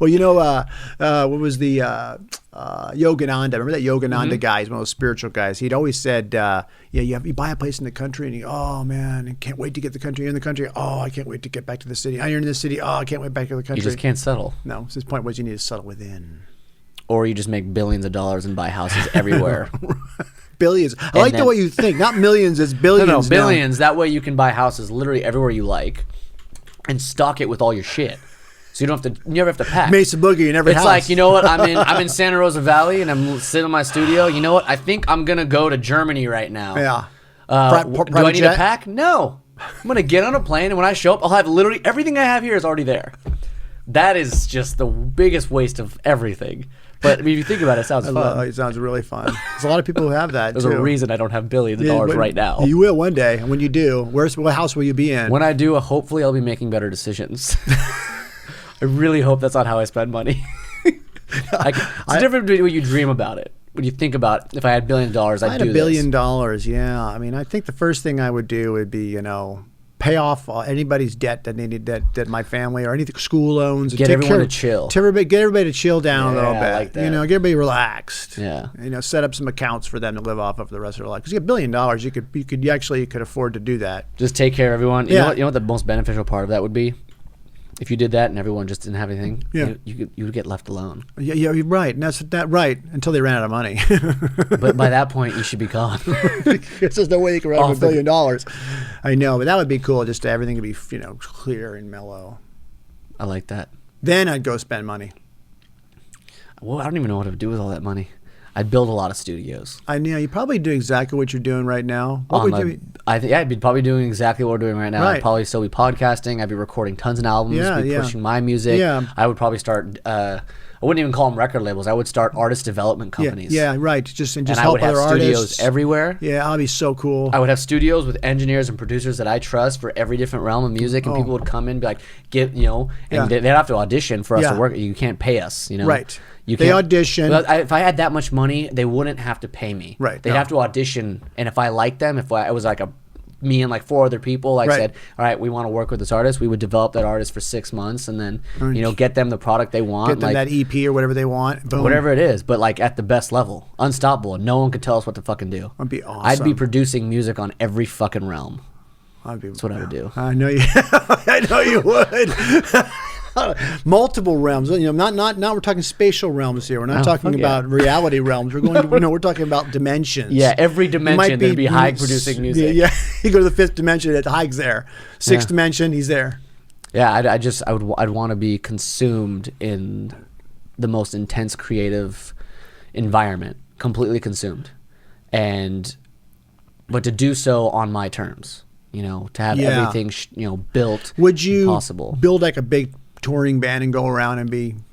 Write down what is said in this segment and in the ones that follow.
Well, what was the Yogananda? Remember that Yogananda guy? He's one of those spiritual guys. He'd always said, you buy a place in the country, and oh man, I can't wait to get the country. You're in the country. Oh, I can't wait to get back to the city. Oh, you're in the city. Oh, I can't wait back to the country. You just can't settle. No, his point was you need to settle within. Or you just make billions of dollars and buy houses everywhere. Billions. I like the way you think. Not millions, it's billions. No, billions. That way you can buy houses literally everywhere you like and stock it with all your shit. So you never have to pack. Mesa Boogie in every house. It's like, you know what, I'm in Santa Rosa Valley and I'm sitting in my studio. You know what? I think I'm gonna go to Germany right now. Yeah. Do I need to pack? No. I'm gonna get on a plane, and when I show up, I'll have literally everything I have here is already there. That is just the biggest waste of everything. But I mean, if you think about it, it sounds fun. It sounds really fun. There's a lot of people who have that. There's a reason I don't have billions of dollars right now. You will one day, and when you do, what house will you be in? When I do, hopefully I'll be making better decisions. I really hope that's not how I spend money. It's different between when you dream about it. When you think about, if I had $1 billion, I'd do this. I had $1 billion, yeah. I mean, I think the first thing I would do would be, pay off anybody's debt that my family or any school loans. Get everyone to chill. Get everybody to chill down a little bit. I like that. Get everybody relaxed. Yeah. Set up some accounts for them to live off of the rest of their life. Because you get $1 billion, you could afford to do that. Just take care of everyone. You know what the most beneficial part of that would be? If you did that and everyone just didn't have anything, you would get left alone. Yeah, you're right. And that's right until they ran out of money. But by that point, you should be gone. There's no way you can run with $1 billion. I know, but that would be cool. Just everything to be clear and mellow. I like that. Then I'd go spend money. Well, I don't even know what to do with all that money. I'd build a lot of studios. I know you probably do exactly what you're doing right now. I'd be probably doing exactly what we're doing right now. Right. I'd probably still be podcasting. I'd be recording tons of albums. Pushing my music. Yeah. I would probably start. I wouldn't even call them record labels. I would start artist development companies. Yeah, right. Just help I would have other studios artists everywhere. Yeah, that'd be so cool. I would have studios with engineers and producers that I trust for every different realm of music, and people would come in and be like, they'd have to audition for us to work. You can't pay us, Right. They audition. If I had that much money, they wouldn't have to pay me. Right. They'd have to audition, and if I liked them, if I was like me and like 4 other people, said, all right, we want to work with this artist, we would develop that artist for 6 months, and then get them the product they want, get them that EP or whatever they want, boom. Whatever it is, but at the best level, unstoppable. No one could tell us what to fucking do. That'd be awesome. I'd be producing music on every fucking realm. That's what I would do. I know you. I know you would. Multiple realms. Not we're talking spatial realms here. We're not talking about reality realms. We're going to we're talking about dimensions. Yeah, every dimension there'd be Haig producing music. Yeah, you go to the 5th dimension, Haig's there. 6th dimension, he's there. Yeah, I'd want to be consumed in the most intense creative environment, completely consumed, but to do so on my terms. To have everything built. Would you possible. Build like a big touring band and go around and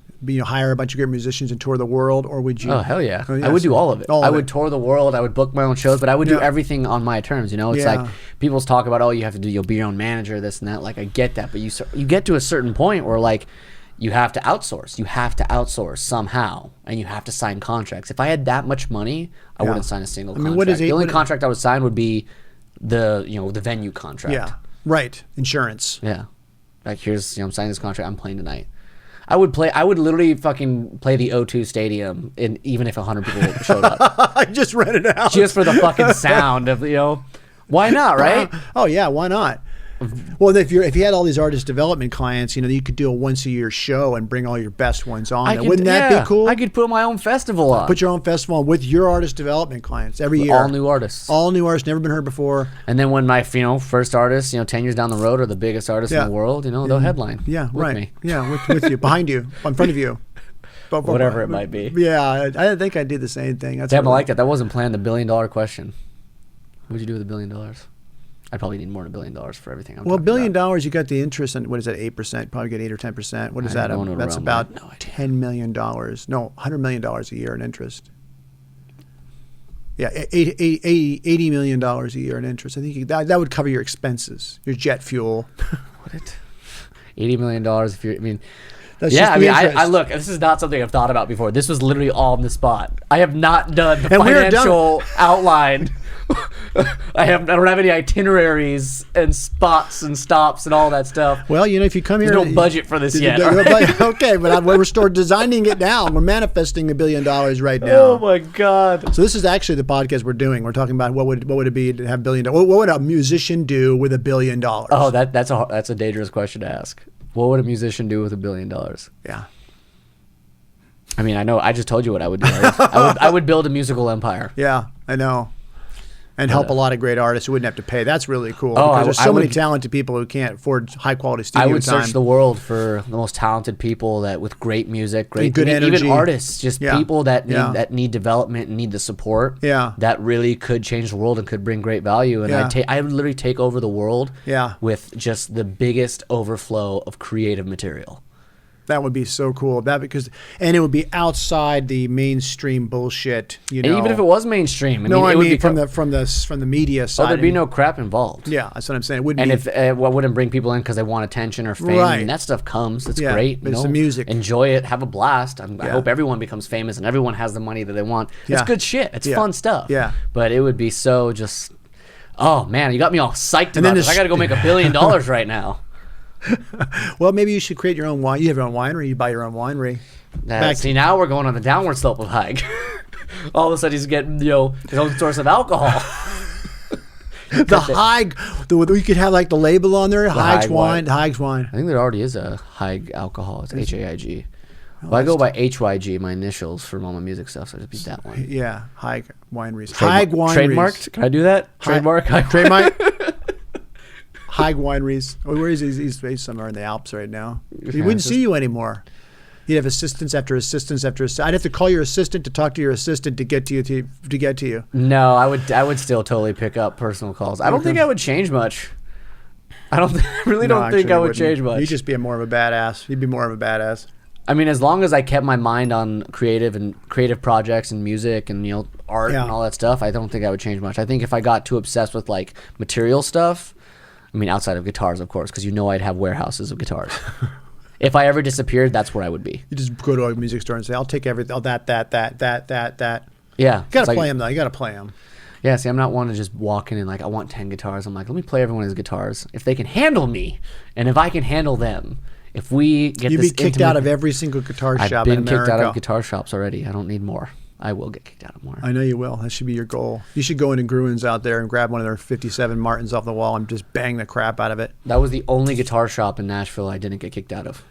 hire a bunch of great musicians and tour the world, or would you? Oh hell yeah! I would do all of it. I would tour the world. I would book my own shows, but I would do everything on my terms. It's like people's talk about, you have to do, you'll be your own manager, this and that. I get that, but you get to a certain point where you have to outsource. You have to outsource somehow, and you have to sign contracts. If I had that much money, I wouldn't sign a single contract. The only contract I would sign would be the venue contract. Yeah, right. Insurance. Yeah. Here's, I'm signing this contract, I'm playing tonight. I would literally fucking play the O2 Stadium, even if 100 people showed up. I just rent it out. Just for the fucking sound of, why not, right? Oh yeah, why not? Well, if you had all these artist development clients, you could do a once-a-year show and bring all your best ones on. Wouldn't that be cool? I could put my own festival on. Put your own festival on with your artist development clients every year. All new artists. All new artists, never been heard before. And then when my first artists, 10 years down the road, are the biggest artists in the world, they'll headline. Yeah, with me. Yeah, with you, behind you, in front of you. Whatever it might be. Yeah, I think I did the same thing. Damn, I like that. That wasn't planned. The $1 billion question. What would you do with $1 billion? I probably need more than $1 billion for everything. $1 billion, you got the interest on, what is that, 8%? Probably get 8 or 10%. What is that? That's about $10 million. No, $100 million a year in interest. Yeah, $80 million a year in interest. I think that would cover your expenses, your jet fuel. What? $80 million if you're, That's I look, this is not something I've thought about before. This was literally all on the spot. I have not done the financial outline. I don't have any itineraries and spots and stops and all that stuff. Well, if you come here, there's no budget for this yet. Okay, but we're still designing it now. We're manifesting $1 billion right now. Oh my God! So this is actually the podcast we're doing. We're talking about what would it be to have $1 billion. What would a musician do with $1 billion? Oh, that's a dangerous question to ask. What would a musician do with $1 billion? Yeah. I mean, I know. I just told you what I would do. I would build a musical empire. Yeah, I know. And help a lot of great artists who wouldn't have to pay. That's really cool. Because there's so many talented people who can't afford high quality studio time. I would search the world for the most talented people with great music, good energy, even artists, just people that need development and need the support. Yeah. That really could change the world and could bring great value. And I would literally take over the world. Yeah. With just the biggest overflow of creative material. That would be so cool. And it would be outside the mainstream bullshit. And even if it was mainstream, it would be from the media side. Oh, there'd be no crap involved. Yeah, that's what I'm saying. It wouldn't. And if wouldn't bring people in because they want attention or fame, and that stuff comes. It's great. It's the music. Enjoy it. Have a blast. I hope everyone becomes famous and everyone has the money that they want. It's good shit. It's fun stuff. Yeah. But it would be so just. Oh man, you got me all psyched about this. I got to go make $1 billion right now. Well, maybe you should create your own wine. You have your own winery. You buy your own winery. See, now we're going on the downward slope of Haig. All of a sudden, he's getting his own source of alcohol. The Haig, we could have like the label on there. Haig's wine. Haig's wine. I think there already is a Haig alcohol. It's HAIG. Well, I go by HYG, my initials for all my music stuff, so it'd be that one. Yeah, Haig wineries. Haig wineries. Trademarked? Can I do that? Trademark. Trademark. Haig wineries. Oh, where is he? He's based somewhere in the Alps right now. He wouldn't see you anymore. You'd have assistants after assistants after assistants. I'd have to call your assistant to talk to your assistant to get to you to get to you. No, I would still totally pick up personal calls. I don't think I would change much. I don't think I would change much. You'd just be more of a badass. You'd be more of a badass. I mean, as long as I kept my mind on creative projects and music and art and all that stuff, I don't think I would change much. I think if I got too obsessed with like material stuff. I mean, outside of guitars, of course, because I'd have warehouses of guitars. If I ever disappeared, that's where I would be. You just go to a music store and say, I'll take everything. Oh, that. Yeah. You got to play them, though. You got to play them. Yeah, see, I'm not one to just walk in and I want 10 guitars. I'm like, let me play everyone's guitars. If they can handle me, and if I can handle them, if we get You'd be kicked out of every single guitar shop in America. I've been kicked out of guitar shops already. I don't need more. I will get kicked out of more. I know you will. That should be your goal. You should go into Gruen's out there and grab one of their 57 Martins off the wall and just bang the crap out of it. That was the only guitar shop in Nashville I didn't get kicked out of.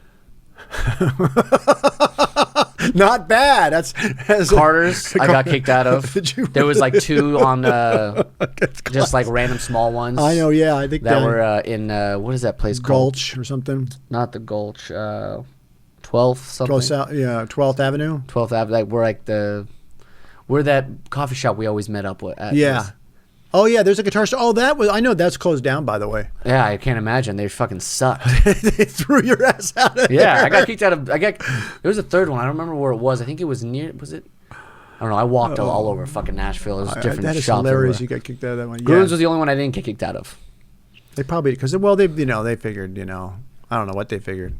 Not bad. That's Carter's. I got kicked out of. There was like 2 on just like random small ones. I know. Yeah, I think that were in what is that place called? Gulch or something. Not the Gulch. 12th something. 12th Avenue. 12th Avenue. Where that coffee shop we always met up at. Yeah. Was. Oh yeah, there's a guitar store. Oh, I know that's closed down, by the way. Yeah, I can't imagine. They fucking sucked. They threw your ass out of there. Yeah, I got kicked out of. There was a third one. I don't remember where it was. I think it was near. Was it? I don't know. I walked all over fucking Nashville. It was different that is shops. Hilarious. Everywhere. You got kicked out of that one. Gruen's was the only one I didn't get kicked out of. They probably they figured I don't know what they figured.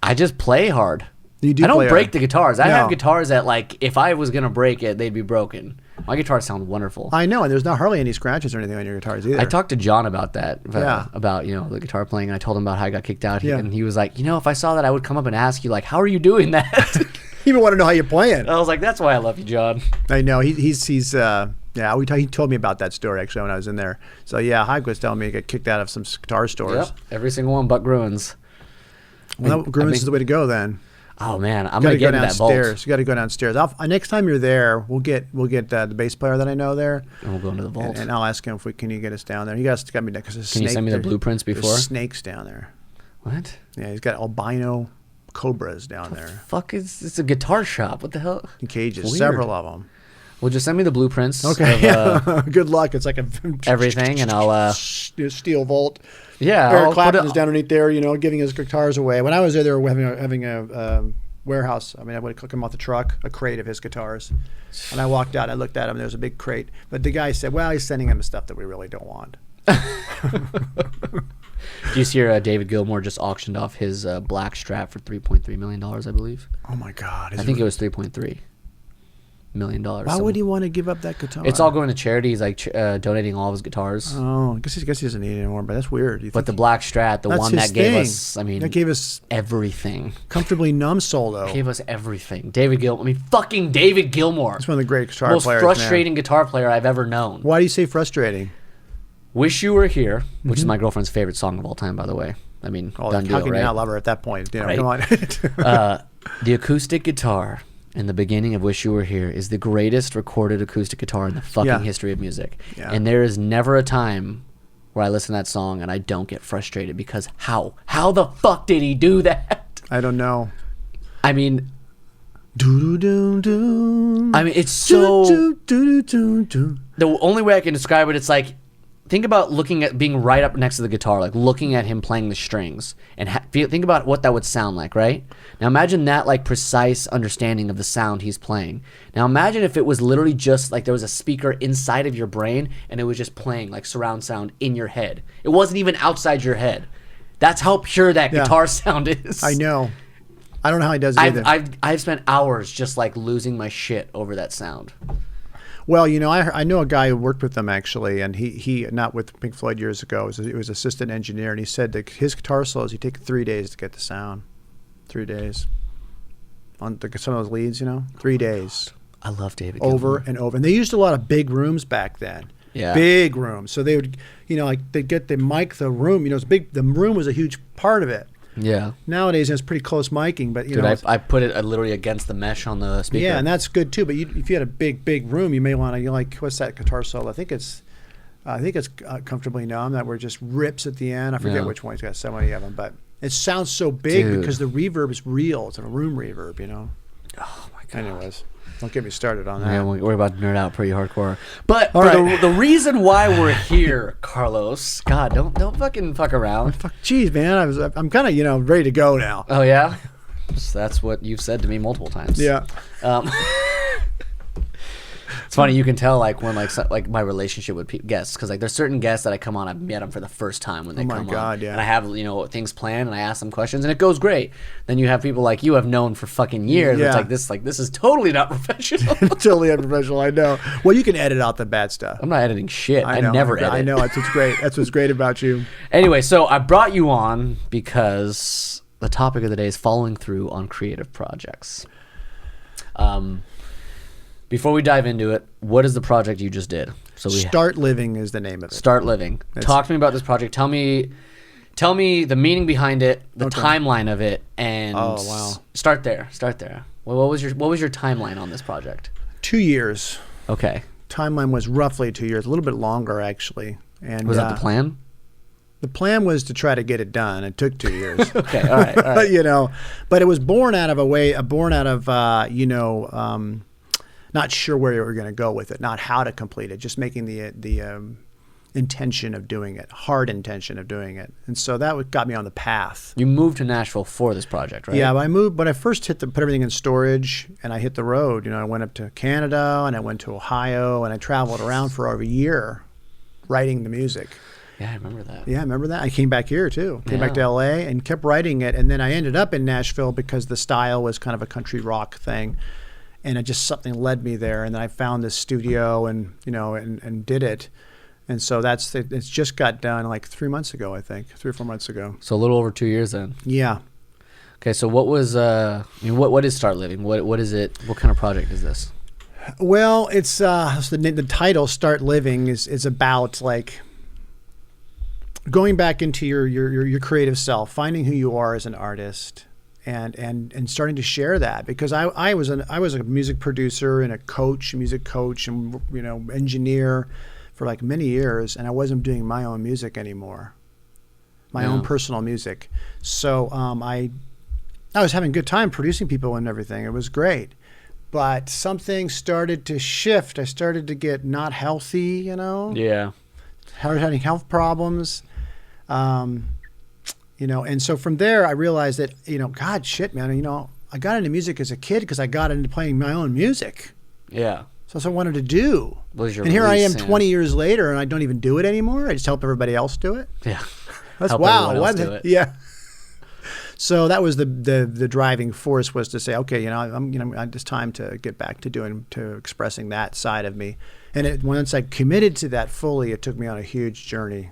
I just play hard. You do. I don't break the guitars. I have guitars that if I was gonna break it, they'd be broken. My guitars sound wonderful. I know, and there's not hardly any scratches or anything on your guitars either. I talked to John about that, about the guitar playing, and I told him about how I got kicked out. And he was like, if I saw that, I would come up and ask you, how are you doing that? He even want to know how you're playing. I was like, that's why I love you, John. I know. He told me about that story actually when I was in there. So yeah, Haig was telling me he got kicked out of some guitar stores. Yep, every single one but Gruen's. Well, Gruen's is the way to go then. Oh man, I'm gonna get into that vault. You got to go downstairs. Next time you're there, we'll get the bass player that I know there, and we'll go into the vault. And I'll ask him can you get us down there? You guys got me down because can you send me the blueprints before? There's snakes down there. What? Yeah, he's got albino cobras down there. Fuck, it's a guitar shop. What the hell? In cages, several of them. Well, just send me the blueprints. Okay. Good luck. It's like everything, and I'll steel vault. Yeah, Eric Clapton is down underneath there, giving his guitars away. When I was there, they were having a warehouse. I mean, I would cook him off the truck, a crate of his guitars. And I walked out, and I looked at him, and there was a big crate. But the guy said, well, he's sending him stuff that we really don't want. Do you see David Gilmour just auctioned off his black Strat for $3.3 million, I believe? Oh, my God. I think it was 3.3. million. Why would he want to give up that guitar? It's all going to charity. He's like donating all of his guitars. Oh, I guess he doesn't need it anymore, but that's weird. But the Black Strat, the one that gave us, that gave us everything. Comfortably Numb solo. Gave us everything. fucking David Gilmour. That's one of the great guitar players. Most frustrating guitar player I've ever known. Why do you say frustrating? Wish You Were Here, which is my girlfriend's favorite song of all time, by the way. I mean, done deal, how can right? you not love her at that point? You know, right? Come on. The acoustic guitar in the beginning of Wish You Were Here is the greatest recorded acoustic guitar in the fucking history of music. Yeah. And there is never a time where I listen to that song and I don't get frustrated because how the fuck did he do that? I don't know. I mean, it's so... The only way I can describe it, it's like, think about looking at being right up next to the guitar, like looking at him playing the strings, and think about what that would sound like, right? Now imagine that like precise understanding of the sound he's playing. Now imagine if it was literally just like there was a speaker inside of your brain and it was just playing like surround sound in your head. It wasn't even outside your head. That's how pure that guitar sound is. I know. I don't know how he does it either. I've spent hours just like losing my shit over that sound. Well, you know, I know a guy who worked with them actually, and he not with Pink Floyd years ago. He was assistant engineer, and he said that his guitar solos, he'd take 3 days to get the sound. 3 days. On some of those leads, you know? 3 days. I love David Over and over. And they used a lot of big rooms back then. Yeah. Big rooms. So they would, you know, like they'd get the mic, the room, you know, it's big. The room was a huge part of it. Yeah. Nowadays, it's pretty close miking, but you know, I put it literally against the mesh on the speaker. Yeah, and that's good too. But if you had a big room, you may want to. You like, what's that guitar solo? I think it's Comfortably Numb. That where just rips at the end. I forget which one. He's got so many of them, but it sounds so big because the reverb is real. It's a room reverb, you know. Oh my god. Anyways. Don't get me started on that. Yeah, we're about to nerd out pretty hardcore. But the reason why we're here, Carlos, God, don't fucking fuck around. Jeez, man, I'm kind of ready to go now. Oh yeah, so that's what you've said to me multiple times. Yeah. It's funny, you can tell like when like my relationship with guests, because like there's certain guests that I come on, I've met them for the first time when they come on. Oh my God, yeah. And I have things planned and I ask them questions and it goes great. Then you have people like you have known for fucking years. Yeah. It's like this is totally not professional. Totally unprofessional. I know. Well, you can edit out the bad stuff. I'm not editing shit. I never edit. I know. That's what's great. That's what's great about you. Anyway, so I brought you on because the topic of the day is following through on creative projects. Before we dive into it, what is the project you just did? Start Living is the name of it. Start Living. Talk to me about this project. Tell me the meaning behind it, the timeline of it, and start there. Well, what was your timeline on this project? 2 years. Okay. Timeline was roughly 2 years, a little bit longer actually. And was that the plan? The plan was to try to get it done. It took 2 years. Okay, all right. But it was born out of not sure where you were going to go with it, not how to complete it, just making the intention of doing it, hard intention of doing it. And so that got me on the path. You moved to Nashville for this project, right? Yeah, I moved, when I first put everything in storage and I hit the road, I went up to Canada and I went to Ohio and I traveled around for over a year writing the music. Yeah, I remember that. Yeah, I remember that. I came back here too. Came back to LA and kept writing it. And then I ended up in Nashville because the style was kind of a country rock thing. And something led me there, and then I found this studio, and did it, and so it's just got done like 3 months ago, I think, 3 or 4 months ago. So a little over 2 years then. Yeah. Okay, so what was what is Start Living? What is it? What kind of project is this? Well, it's the title Start Living is about like going back into your creative self, finding who you are as an artist. And starting to share that, because I was a music producer and music coach and engineer for like many years, and I wasn't doing my own music anymore, my own personal music. So I was having a good time producing people and everything. It was great, but something started to shift. I started to get not healthy, Yeah. Having health problems. And so from there, I realized that, God, shit, man, I got into music as a kid because I got into playing my own music. Yeah. So that's what I wanted to do. And here I am 20 years later, and I don't even do it anymore. I just help everybody else do it. Yeah. That's wow. What? Do it. Yeah. So that was the driving force, was to say, okay, it's time to get back to expressing that side of me. And once I committed to that fully, it took me on a huge journey.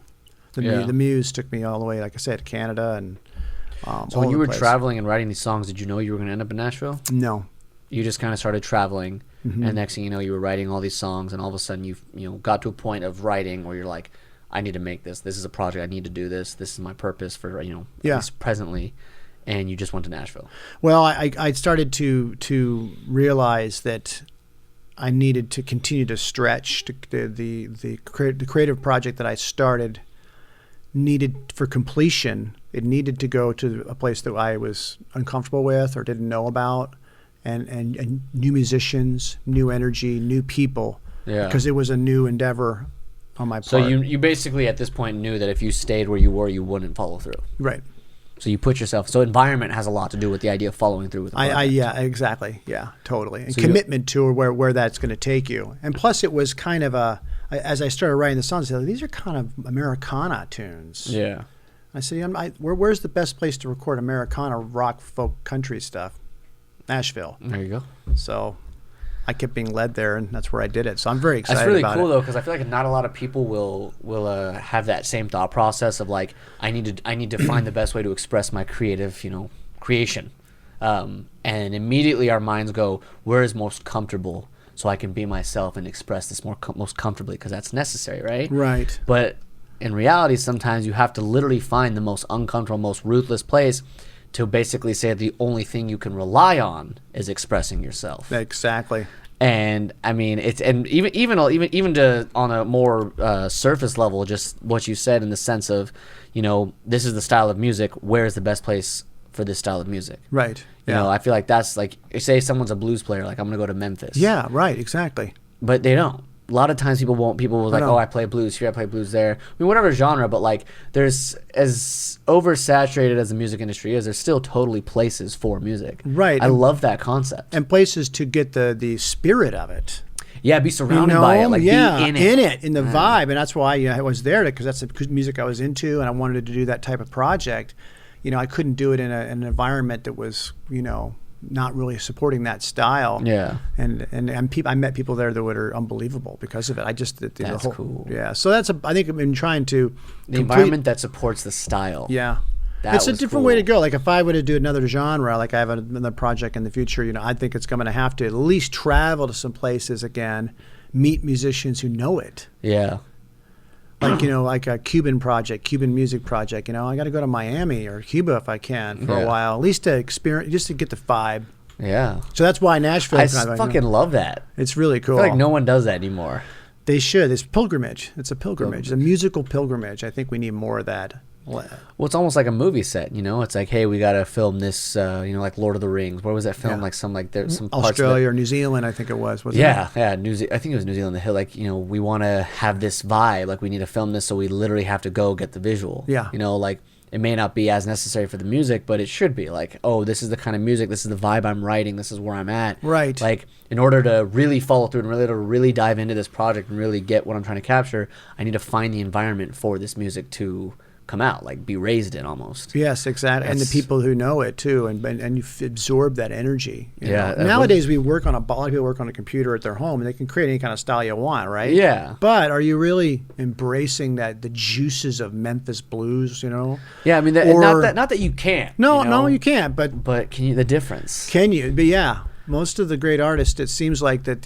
The muse took me all the way, like I said, to Canada and. So when you were traveling and writing these songs, did you know you were going to end up in Nashville? No. You just kind of started traveling, and next thing you know, you were writing all these songs, and all of a sudden you got to a point of writing where you're like, I need to make this. This is a project. I need to do this. This is my purpose for at least presently, and you just went to Nashville. Well, I started to realize that I needed to continue to stretch. The creative project that I started needed for completion. It needed to go to a place that I was uncomfortable with or didn't know about, and new musicians, new energy, new people. Yeah. Because it was a new endeavor on my part. So you basically at this point knew that if you stayed where you were, you wouldn't follow through. Right. So you put yourself. So environment has a lot to do with the idea of following through with the project. Yeah, exactly. Yeah, totally. And so commitment to where that's going to take you. And plus, it was kind of as I started writing the songs, I said, these are kind of Americana tunes. Yeah. I said, where's the best place to record Americana, rock, folk, country stuff? Nashville. There you go. So I kept being led there, and that's where I did it. So I'm very excited about it. That's really cool, though, because I feel like not a lot of people will have that same thought process of like, I need to find the best way to express my creative, creation. And immediately our minds go, where is most comfortable so I can be myself and express this most comfortably, because that's necessary, right? Right. But in reality, sometimes you have to literally find the most uncomfortable, most ruthless place to basically say the only thing you can rely on is expressing yourself. Exactly. And I mean, even to on a more surface level, just what you said in the sense of, this is the style of music. Where is the best place for this style of music? Right. Yeah. I feel like that's like, say someone's a blues player, like I'm gonna go to Memphis. Yeah. Right. Exactly. But they don't. A lot of times people won't. People will like, oh, I play blues here, I play blues there. I mean, whatever genre. But like, there's as oversaturated as the music industry is, there's still totally places for music. Right. I love that concept. And places to get the spirit of it. Yeah, be surrounded by it, like be in it. In the vibe. And that's why I was there, because that's the music I was into, and I wanted to do that type of project. I couldn't do it in an environment that was, not really supporting that style. Yeah. And people, I met people there that were unbelievable because of it. That's cool. Yeah. So I think I've been trying to environment that supports the style. Yeah. It's a different way to go. Like if I were to do another genre, like I have another project in the future, I think it's going to have to at least travel to some places again, meet musicians who know it. Yeah. Like, like a Cuban music project, I got to go to Miami or Cuba if I can for a while, at least to experience, just to get the vibe. Yeah. So that's why Nashville. I fucking love that. It's really cool. I feel like no one does that anymore. They should. It's pilgrimage. It's a pilgrimage. It's a musical pilgrimage. I think we need more of that. Well, it's almost like a movie set, It's like, hey, we got to film this, like Lord of the Rings. Where was that film? Yeah. There's some Australia or New Zealand, I think it was. Wasn't it? Yeah. I think it was New Zealand. The hill, we want to have this vibe. Like we need to film this, so we literally have to go get the visual. Yeah. It may not be as necessary for the music, but it should be. Like, oh, this is the kind of music. This is the vibe I'm writing. This is where I'm at. Right. Like, in order to really follow through and really dive into this project and really get what I'm trying to capture, I need to find the environment for this music to come out, like be raised in almost. Yes, exactly. And the people who know it too, and you absorb that energy. Yeah. Nowadays a lot of people work on a computer at their home, and they can create any kind of style you want, right? Yeah. But are you really embracing the juices of Memphis blues? Yeah, I mean, not that you can't. No, you can't. But can you? The difference? Can you? But yeah. Most of the great artists, it seems like that,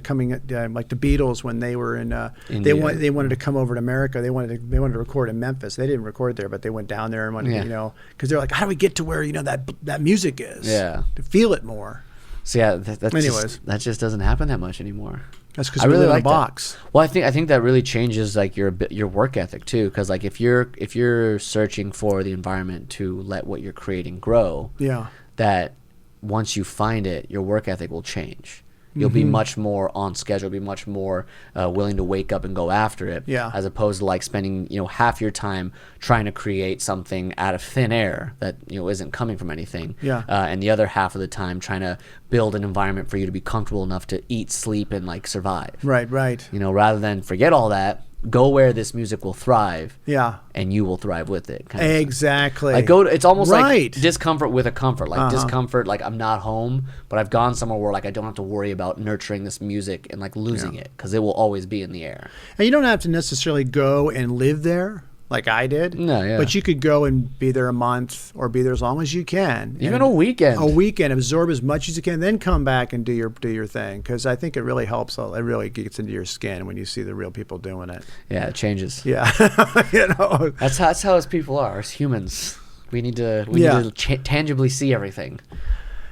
coming like the Beatles when they were in, they wanted to come over to America. They wanted to record in Memphis. They didn't record there, but they went down there and wanted, because they're like, how do we get to where that music is? Yeah, to feel it more. So yeah, that just doesn't happen that much anymore. That's because we live in a box. That. Well, I think that really changes like your work ethic too, because like if you're searching for the environment to let what you're creating grow, that once you find it, your work ethic will change. You'll be much more on schedule, be much more willing to wake up and go after it, as opposed to like spending half your time trying to create something out of thin air that isn't coming from anything, and the other half of the time trying to build an environment for you to be comfortable enough to eat, sleep, and like survive. Right. Rather than forget all that go where this music will thrive. Yeah. And you will thrive with it. Exactly. Like it's almost like discomfort with a comfort. Like discomfort, like I'm not home, but I've gone somewhere where like I don't have to worry about nurturing this music and like losing it, because it will always be in the air. And you don't have to necessarily go and live there like I did. No, yeah. But you could go and be there a month or be there as long as you can. Even a weekend. Absorb as much as you can, then come back and do your thing. Because I think it really helps. It really gets into your skin when you see the real people doing it. Yeah, it changes. Yeah. That's how as people are, as humans. We need to tangibly see everything.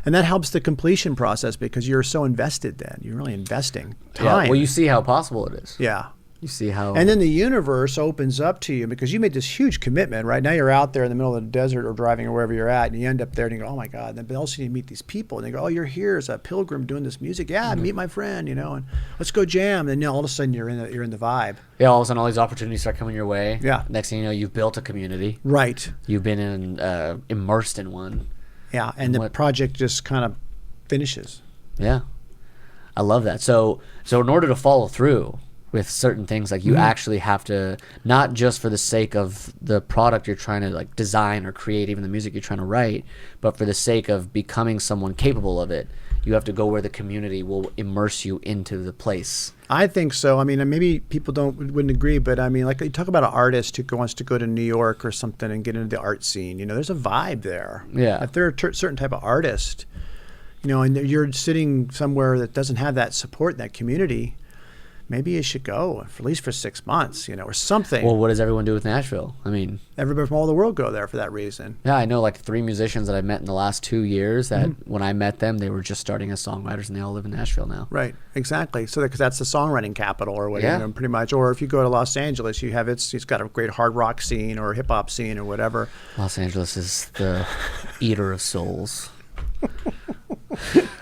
And that helps the completion process because you're so invested then. You're really investing time. Yeah, well, you see how possible it is. Yeah. You see how... And then the universe opens up to you because you made this huge commitment, right? Now you're out there in the middle of the desert or driving or wherever you're at, and you end up there and you go, oh my God. And then also you meet these people and they go, oh, you're here as a pilgrim doing this music. Yeah, meet my friend, and let's go jam. And all of a sudden you're in the vibe. Yeah, all of a sudden all these opportunities start coming your way. Yeah. Next thing you know, you've built a community. Right. You've been immersed in one. Yeah, and the project just kind of finishes. Yeah. I love that. So in order to follow through with certain things, like you actually have to, not just for the sake of the product you're trying to like design or create, even the music you're trying to write, but for the sake of becoming someone capable of it, you have to go where the community will immerse you into the place. I think so. I mean, maybe people wouldn't agree, but I mean, like you talk about an artist who wants to go to New York or something and get into the art scene. There's a vibe there. Yeah. If they're a certain type of artist, and you're sitting somewhere that doesn't have that support in that community, maybe you should go, at least for 6 months, or something. Well, what does everyone do with Nashville? I mean... Everybody from all over the world go there for that reason. Yeah, I know like 3 musicians that I've met in the last 2 years that when I met them, they were just starting as songwriters and they all live in Nashville now. Right, exactly. So because that's the songwriting capital or whatever, pretty much. Or if you go to Los Angeles, it's got a great hard rock scene or hip hop scene or whatever. Los Angeles is the eater of souls.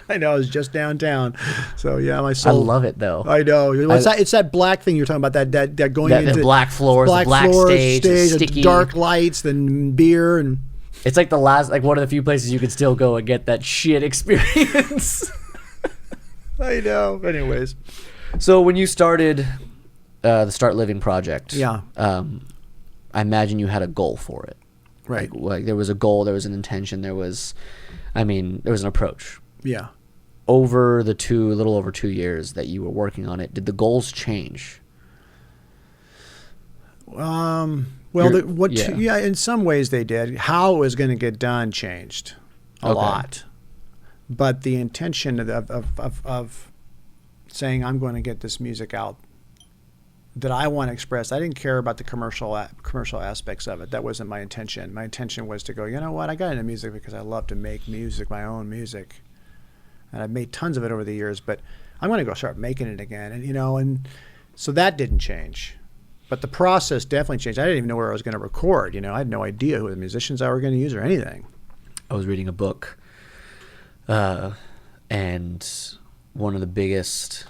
I know, I was just downtown. So yeah, my soul. I love it though. I know. It's that black thing you're talking about, that going into the black floors, the black stage, sticky, dark lights, then beer, and it's like one of the few places you can still go and get that shit experience. I know. Anyways. So when you started the Start Living project, I imagine you had a goal for it. Right. Like there was a goal, there was an intention, there was an approach. Yeah. Over the little over 2 years that you were working on it, did the goals change? In some ways they did. How it was going to get done changed a lot. But the intention of saying I'm going to get this music out that I want to express, I didn't care about the commercial aspects of it. That wasn't my intention. My intention was to go, you know what, I got into music because I love to make music, my own music. And I've made tons of it over the years, but I'm going to go start making it again. And, and so that didn't change. But the process definitely changed. I didn't even know where I was going to record. I had no idea who the musicians I were going to use or anything. I was reading a book, and one of the biggest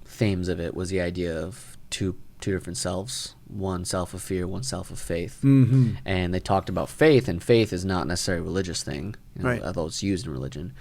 themes of it was the idea of two different selves, one self of fear, one self of faith. Mm-hmm. And they talked about faith, and faith is not necessarily a religious thing, right, although it's used in religion.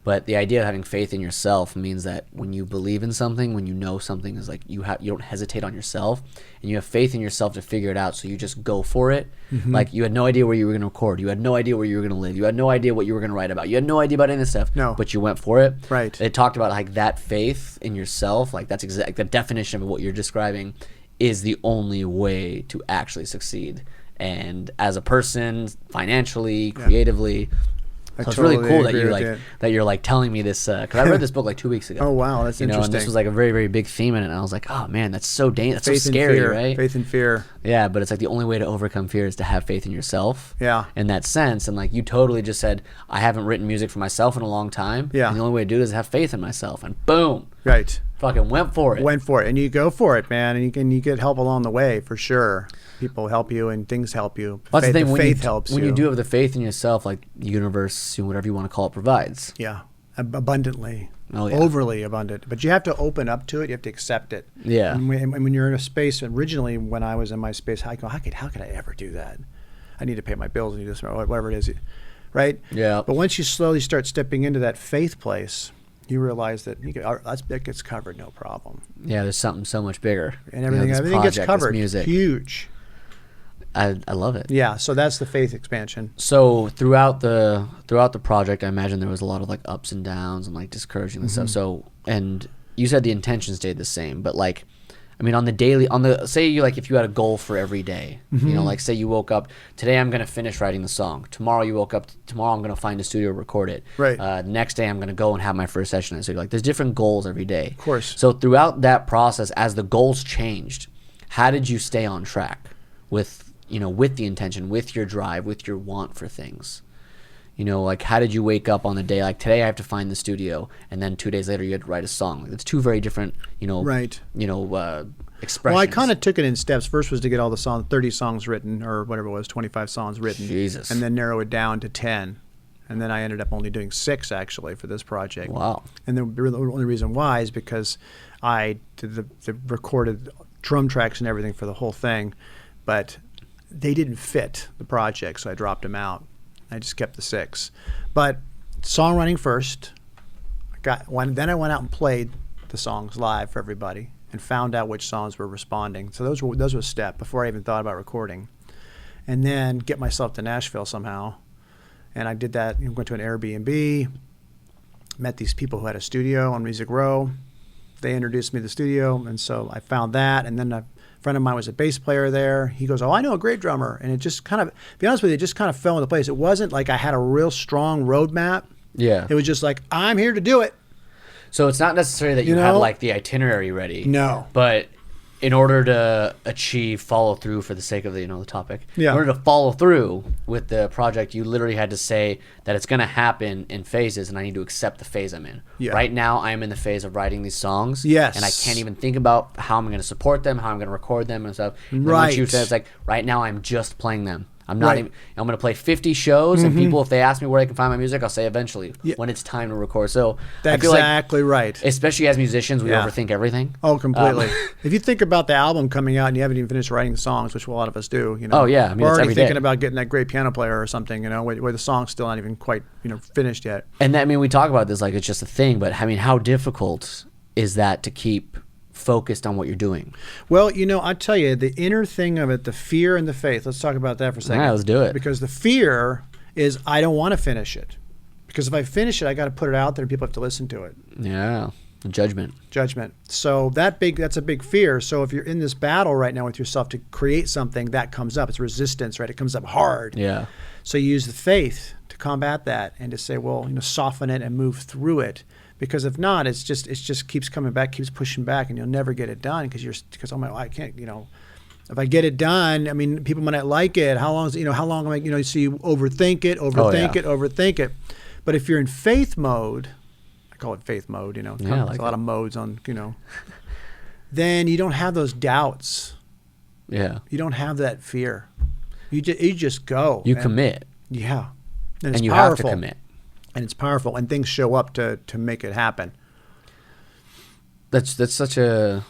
But the idea of having faith in yourself means that when you believe in something, when you know something is like you don't hesitate on yourself, and you have faith in yourself to figure it out, so you just go for it. Mm-hmm. Like you had no idea where you were going to record, you had no idea where you were going to live, you had no idea what you were going to write about, you had no idea about any of this stuff. No. But you went for it. Right. They talked about like that faith in yourself, like that's exactly the definition of what you're describing is the only way to actually succeed. And as a person, financially, creatively. So it's really cool that you're like telling me this because I read this book like 2 weeks ago. Oh wow, that's interesting. And this was like a very, very big theme in it. And I was like, oh man, that's so dangerous. That's so scary, right? Faith and fear. Yeah, but it's like the only way to overcome fear is to have faith in yourself. Yeah. In that sense, and like you totally just said, I haven't written music for myself in a long time. Yeah. And the only way to do it is have faith in myself. And boom. Right. Fucking went for it. And you go for it, man. And you get help along the way for sure. People help you and things help you. Well, that's the thing. Faith helps you. When you do have the faith in yourself, like the universe, whatever you want to call it, provides. Yeah, abundantly. Oh, yeah. Overly abundant. But you have to open up to it. You have to accept it. Yeah. And when you're in a space, originally when I was in my space, I go, how could I ever do that? I need to pay my bills. I need this, whatever it is, right? Yeah. But once you slowly start stepping into that faith place, You realize that that gets covered, no problem. Yeah, there's something so much bigger. And everything gets covered. Music. Huge. I love it. Yeah, so that's the faith expansion. So throughout the project, I imagine there was a lot of like ups and downs and like discouraging and stuff. So, and you said the intention stayed the same, but like, I mean, say you like if you had a goal for every day, you know, like say you woke up today, I'm gonna finish writing the song. Tomorrow you woke up, tomorrow I'm gonna find a studio, record it. Right. The next day I'm gonna go and have my first session. So like, there's different goals every day. Of course. So throughout that process, as the goals changed, how did you stay on track with the intention, with your drive, with your want for things? You know, like how did you wake up on the day, like today I have to find the studio, and then 2 days later you had to write a song? Like, it's two very different, expressions. Well, I kind of took it in steps. First was to get all the 30 songs written, or whatever it was, 25 songs written. Jesus. And then narrow it down to 10. And then I ended up only doing 6 actually for this project. Wow. And the only reason why is because I did the recorded drum tracks and everything for the whole thing, but they didn't fit the project, so I dropped them out. I just kept the 6. But songwriting first. Then I went out and played the songs live for everybody and found out which songs were responding. So those were a step before I even thought about recording. And then get myself to Nashville somehow. And I did that. Went to an Airbnb, met these people who had a studio on Music Row. They introduced me to the studio, and so I found that. And then a friend of mine was a bass player there. He goes, "Oh, I know a great drummer." And it just kind of, to be honest with you, it just kind of fell into place. It wasn't like I had a real strong roadmap. Yeah. It was just like, I'm here to do it. So it's not necessarily that you had like the itinerary ready. No. But in order to achieve follow through for the sake of the topic, yeah. in order to follow through with the project, you literally had to say that it's going to happen in phases, and I need to accept the phase I'm in. Yeah. Right now, I am in the phase of writing these songs. Yes. And I can't even think about how I'm going to support them, how I'm going to record them and stuff. And right. Once you said, it's like, right now I'm just playing them. I'm not even, I'm going to play 50 shows, and people, if they ask me where they can find my music, I'll say eventually when it's time to record. So that's I feel exactly right. Especially as musicians, we overthink everything. Oh, completely. If you think about the album coming out and you haven't even finished writing the songs, which a lot of us do, Oh yeah, I mean, we're it's already every thinking day. about getting that great piano player or something, where the song's still not even quite, finished yet. And I mean, we talk about this like it's just a thing, but I mean, how difficult is that to keep focused on what you're doing? Well, I tell you, the inner thing of it, the fear and the faith. Let's talk about that for a second. Yeah, let's do it. Because the fear is I don't want to finish it. Because if I finish it, I got to put it out there and people have to listen to it. Yeah. Judgment. So that's a big fear. So if you're in this battle right now with yourself to create something, that comes up. It's resistance, right? It comes up hard. Yeah. So you use the faith to combat that and to say, well, soften it and move through it. Because if not, it just keeps coming back, keeps pushing back, and you'll never get it done because I can't, if I get it done, I mean, people might not like it. How long am I, so you overthink it. But if you're in faith mode, I call it faith mode, there's a lot of modes on, then you don't have those doubts. Yeah. You don't have that fear. You just go. You commit. Yeah. And it's you powerful. have to commit. And it's powerful, and things show up to make it happen. That's such a,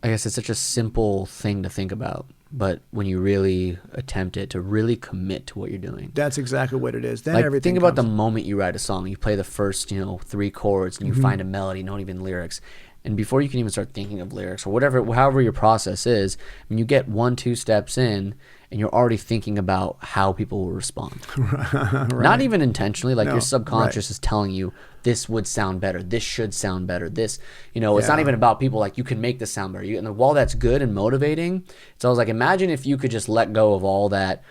I guess it's such a simple thing to think about, but when you really attempt it, to really commit to what you're doing. That's exactly what it is. Then like, everything think about comes. the moment you write a song, you play the first 3 chords, and you find a melody, not even lyrics. And before you can even start thinking of lyrics or however your process is, when you get 1-2 steps in, and you're already thinking about how people will respond. Right. Not even intentionally, like your subconscious right. is telling you this would sound better, this should sound better, this, it's not even about people like you can make this sound better. And while that's good and motivating, it's always like, imagine if you could just let go of all that,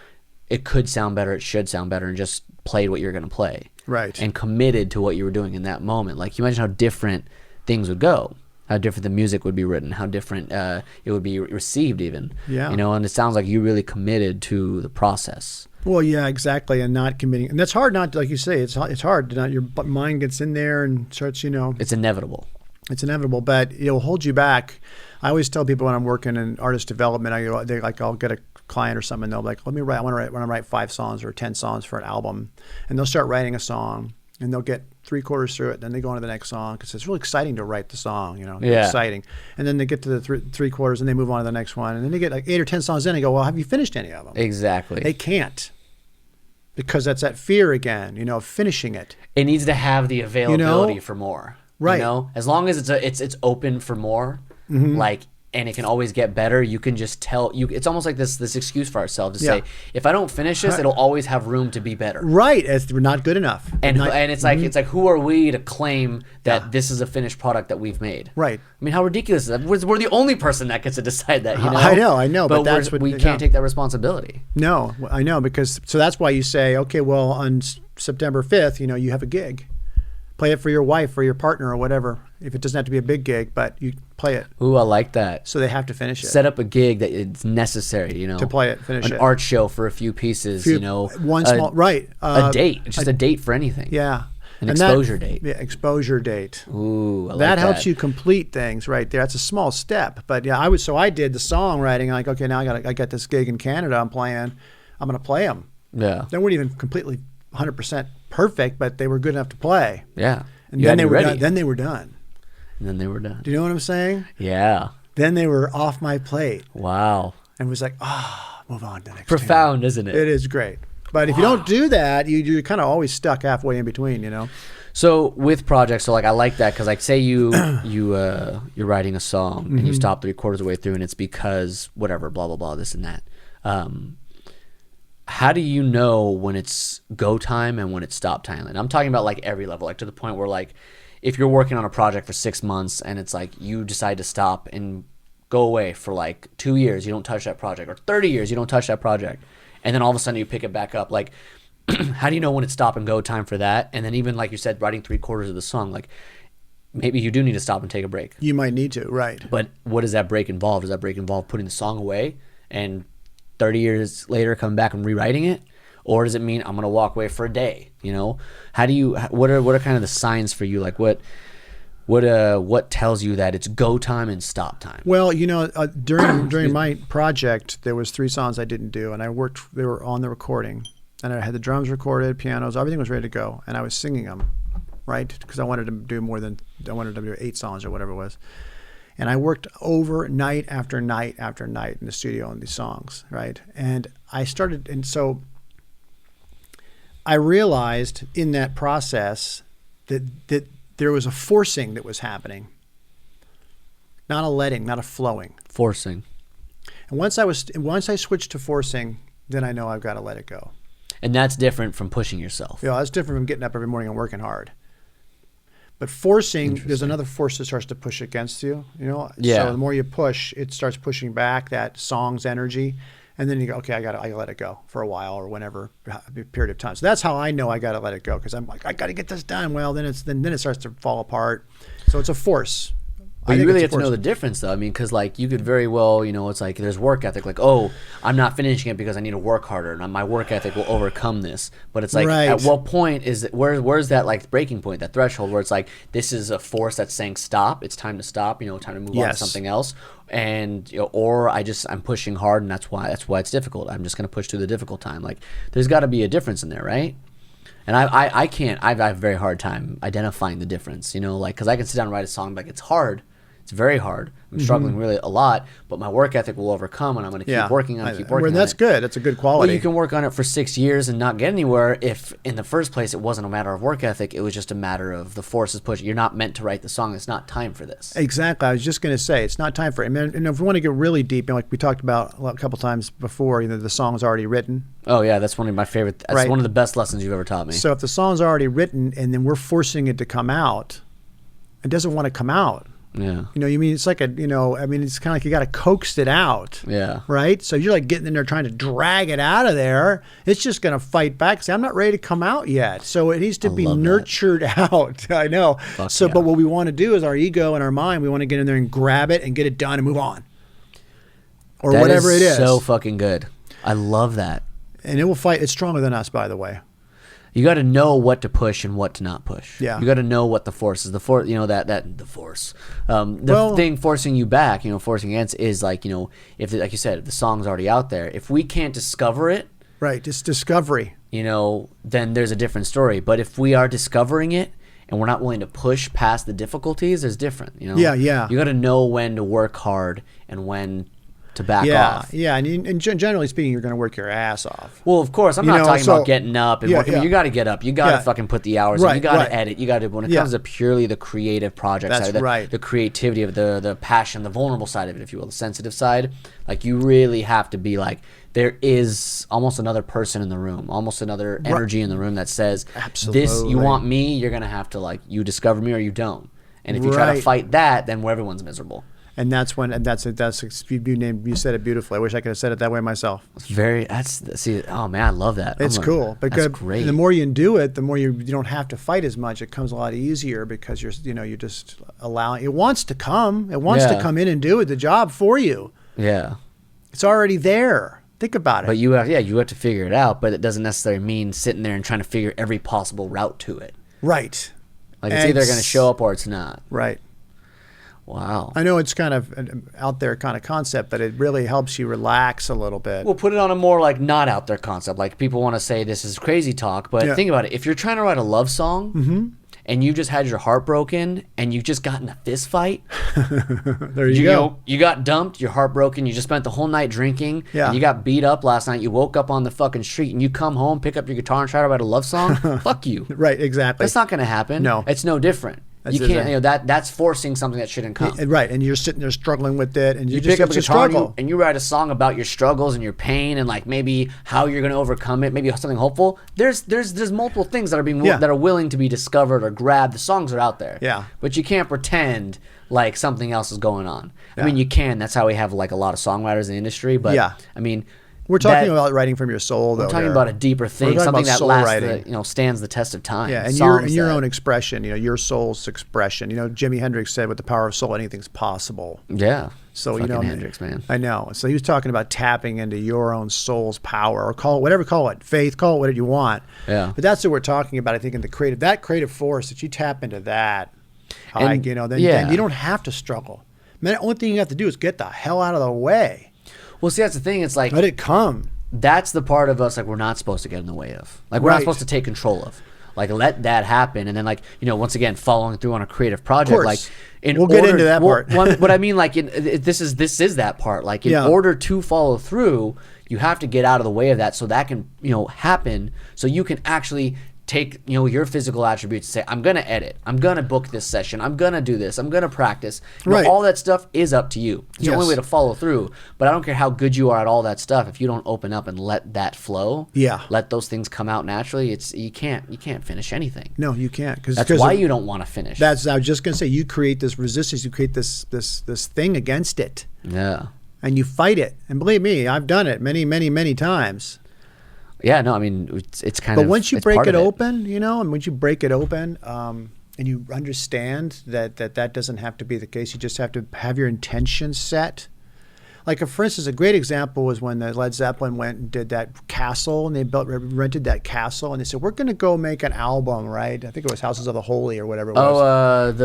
it could sound better, it should sound better, and just played what you're going to play. Right. And committed to what you were doing in that moment. Like, you imagine how different things would go. How different the music would be written, how different it would be received even. Yeah. And it sounds like you really committed to the process. Well, yeah, exactly, and not committing. And that's hard not to, like you say, it's hard to not, your mind gets in there and starts, It's inevitable. It's inevitable, but it'll hold you back. I always tell people when I'm working in artist development, I'll get a client or something, and they'll be like, I want to write 5 songs or 10 songs for an album. And they'll start writing a song. And they'll get 3/4 through it, then they go on to the next song because it's really exciting to write the song, exciting. And then they get to the 3/4 and they move on to the next one, and then they get like 8 or 10 songs in and go, well, have you finished any of them? Exactly. They can't because that's that fear again, of finishing it. It needs to have the availability for more. Right. As long as it's open for more, and it can always get better, you can just tell it's almost like this excuse for ourselves to say, if I don't finish this, it'll always have room to be better. Right. We're not good enough. And it's like who are we to claim that this is a finished product that we've made? Right. I mean, how ridiculous is that? We're the only person that gets to decide that, I know, but that's what we can't take that responsibility. No, I know, so that's why you say, okay, well, on September 5th, you have a gig. Play it for your wife or your partner or whatever. If it doesn't have to be a big gig, but you play it. Ooh, I like that. So they have to finish it. Set up a gig that it's necessary, to play it, finish an it. Art show for a few pieces, one small right. A date, just a date for anything. Yeah. An exposure date. Yeah, exposure date. Ooh, I like that helps you complete things right there. That's a small step, but yeah, I did the songwriting. Like, okay, now I got this gig in Canada. I'm playing. I'm going to play them. Yeah. They weren't even completely 100% perfect, but they were good enough to play. Yeah. And then they were done. Then they were done. And then they were done. Do you know what I'm saying? Yeah. Then they were off my plate. Wow. And was like, move on to the next. Profound, isn't it? It is great. But if you don't do that, you're kind of always stuck halfway in between, So with projects, so like I like that because like say you're writing a song and you stop 3/4 of the way through and it's because whatever, blah blah blah, this and that. How do you know when it's go time and when it's stop time? And I'm talking about like every level, like to the point where like if you're working on a project for 6 months and it's like you decide to stop and go away for like 2 years, you don't touch that project, or 30 years, you don't touch that project, and then all of a sudden you pick it back up. Like, how do you know when it's stop and go time for that? And then even like you said, writing 3/4 of the song, like maybe you do need to stop and take a break. You might need to, right? But what does that break involve? Does that break involve putting the song away and 30 years later come back and rewriting it? Or does it mean I'm going to walk away for a day? How do you, what are kind of the signs for you? Like what tells you that it's go time and stop time? Well, during my project, there was 3 songs I didn't do, and they were on the recording, and I had the drums recorded, pianos, everything was ready to go, and I was singing them, right? Because I wanted to do 8 songs or whatever it was. And I worked over night after night after night in the studio on these songs, right? And so I realized in that process that there was a forcing that was happening, not a letting, not a flowing. Forcing. And once I switched to forcing, then I know I've got to let it go. And that's different from pushing yourself. Yeah, that's different from getting up every morning and working hard. But forcing, there's another force that starts to push against you, Yeah. So the more you push, it starts pushing back that song's energy. And then you go, okay, I gotta let it go for a while or whenever period of time. So that's how I know I gotta let it go, because I'm like, I gotta get this done. Well, then it starts to fall apart. So it's a force. But you really have to know the difference, though. I mean, because like you could very well, it's like there's work ethic. Like, oh, I'm not finishing it because I need to work harder, and my work ethic will overcome this. But it's like, at what point is it? Where's that like breaking point, that threshold where it's like this is a force that's saying stop. It's time to stop. Time to move on to something else. And or I'm pushing hard, and that's why it's difficult. I'm just gonna push through the difficult time. Like, there's got to be a difference in there, right? And I can't. I have a very hard time identifying the difference. Like because I can sit down and write a song, like it's hard. It's very hard. I'm struggling really a lot, but my work ethic will overcome, and I'm going to keep working on it, That's good. That's a good quality. Well, you can work on it for 6 years and not get anywhere if in the first place it wasn't a matter of work ethic. It was just a matter of the forces pushing. You're not meant to write the song. It's not time for this. Exactly. I was just going to say, it's not time for it. And if we want to get really deep, like we talked about a couple times before, the song's already written. Oh, yeah. That's one of my favorite. That's one of the best lessons you've ever taught me. So if the song's already written and then we're forcing it to come out, it doesn't want to come out. Yeah. It's like it's kind of like you got to coax it out. Yeah. Right? So you're like getting in there trying to drag it out of there. It's just going to fight back. Say, I'm not ready to come out yet. So it needs to be nurtured out. I know. But what we want to do is our ego and our mind, we want to get in there and grab it and get it done and move on. Or whatever it is. So fucking good. I love that. And it will fight. It's stronger than us, by the way. You got to know what to push and what to not push. Yeah. You got to know what the force is. The force, the force. The thing forcing you back, forcing against is like, if like you said, if the song's already out there, if we can't discover it, right, just discovery. Then there's a different story. But if we are discovering it and we're not willing to push past the difficulties, there's different. Yeah. You got to know when to work hard and when to back off. Yeah, and generally speaking, you're going to work your ass off. Well, of course, I'm not talking about getting up and working. You got to get up. You got to fucking put the hours in. You got to edit. You got to, when it comes to purely the creative project side, the creativity of the passion, the vulnerable side of it, if you will, the sensitive side, like you really have to be like, there is almost another person in the room, almost another energy in the room that says, this, you want me, you're going to have to like, you discover me or you don't. And if you try to fight that, then everyone's miserable. And that's when, and that's you said it beautifully. I wish I could have said it that way myself. Oh man, I love that. It's cool. That's great. The more you do it, the more you don't have to fight as much. It comes a lot easier because you're just allowing, it wants to come. It wants to come in and do the job for you. Yeah. It's already there. Think about it. But you have to figure it out, but it doesn't necessarily mean sitting there and trying to figure every possible route to it. Right. Like it's either going to show up or it's not. Right. Wow. I know it's kind of an out there kind of concept, but it really helps you relax a little bit. We'll put it on a more like not out there concept. Like people want to say this is crazy talk, but think about it. If you're trying to write a love song and you just had your heart broken and you just got in a fist fight, there you go. You got dumped, your heart broken, you just spent the whole night drinking, and you got beat up last night, you woke up on the fucking street and you come home, pick up your guitar and try to write a love song, fuck you. Right, exactly. That's not going to happen. No. It's no different. You can't, that's forcing something that shouldn't come. Right, and you're sitting there struggling with it, and you pick up a guitar and you write a song about your struggles and your pain and like maybe how you're going to overcome it, maybe something hopeful. There's multiple things that are that are willing to be discovered or grabbed. The songs are out there. Yeah. But you can't pretend like something else is going on. I mean, you can. That's how we have like a lot of songwriters in the industry. But I mean. We're talking about writing from your soul, though. We're talking about a deeper thing, something that lasts, stands the test of time. Yeah, and your own expression, your soul's expression. Jimi Hendrix said, "With the power of soul, anything's possible." Yeah. So Hendrix, man. I know. So he was talking about tapping into your own soul's power, or call it faith, call it whatever you want. Yeah. But that's what we're talking about. I think in the creative force that you tap into that, then you don't have to struggle. Man, the only thing you have to do is get the hell out of the way. Well, see, that's the thing. It's like, let it come. That's the part of us like we're not supposed to get in the way of. Like we're not supposed to take control of. Like let that happen, and then like once again following through on a creative project. Of course. Like we'll get into that part. What I mean, like this is that part. Like in order to follow through, you have to get out of the way of that, so that can happen. So you can actually take your physical attributes and say, I'm gonna edit, I'm gonna book this session, I'm gonna do this, I'm gonna practice. All that stuff is up to you. It's the only way to follow through. But I don't care how good you are at all that stuff, if you don't open up and let that flow, let those things come out naturally, you can't finish anything. No, you can't. That's why you don't want to finish. I was just gonna say, you create this resistance, you create this thing against it. Yeah. And you fight it. And believe me, I've done it many, many, many times. Yeah, no, I mean, it's kind of. But once you break it open, and once you break it open, and you understand that doesn't have to be the case, you just have to have your intention set. Like, for instance, a great example was when the Led Zeppelin went and did that castle, and they rented that castle, and they said, we're going to go make an album, right? I think it was Houses of the Holy or whatever it was.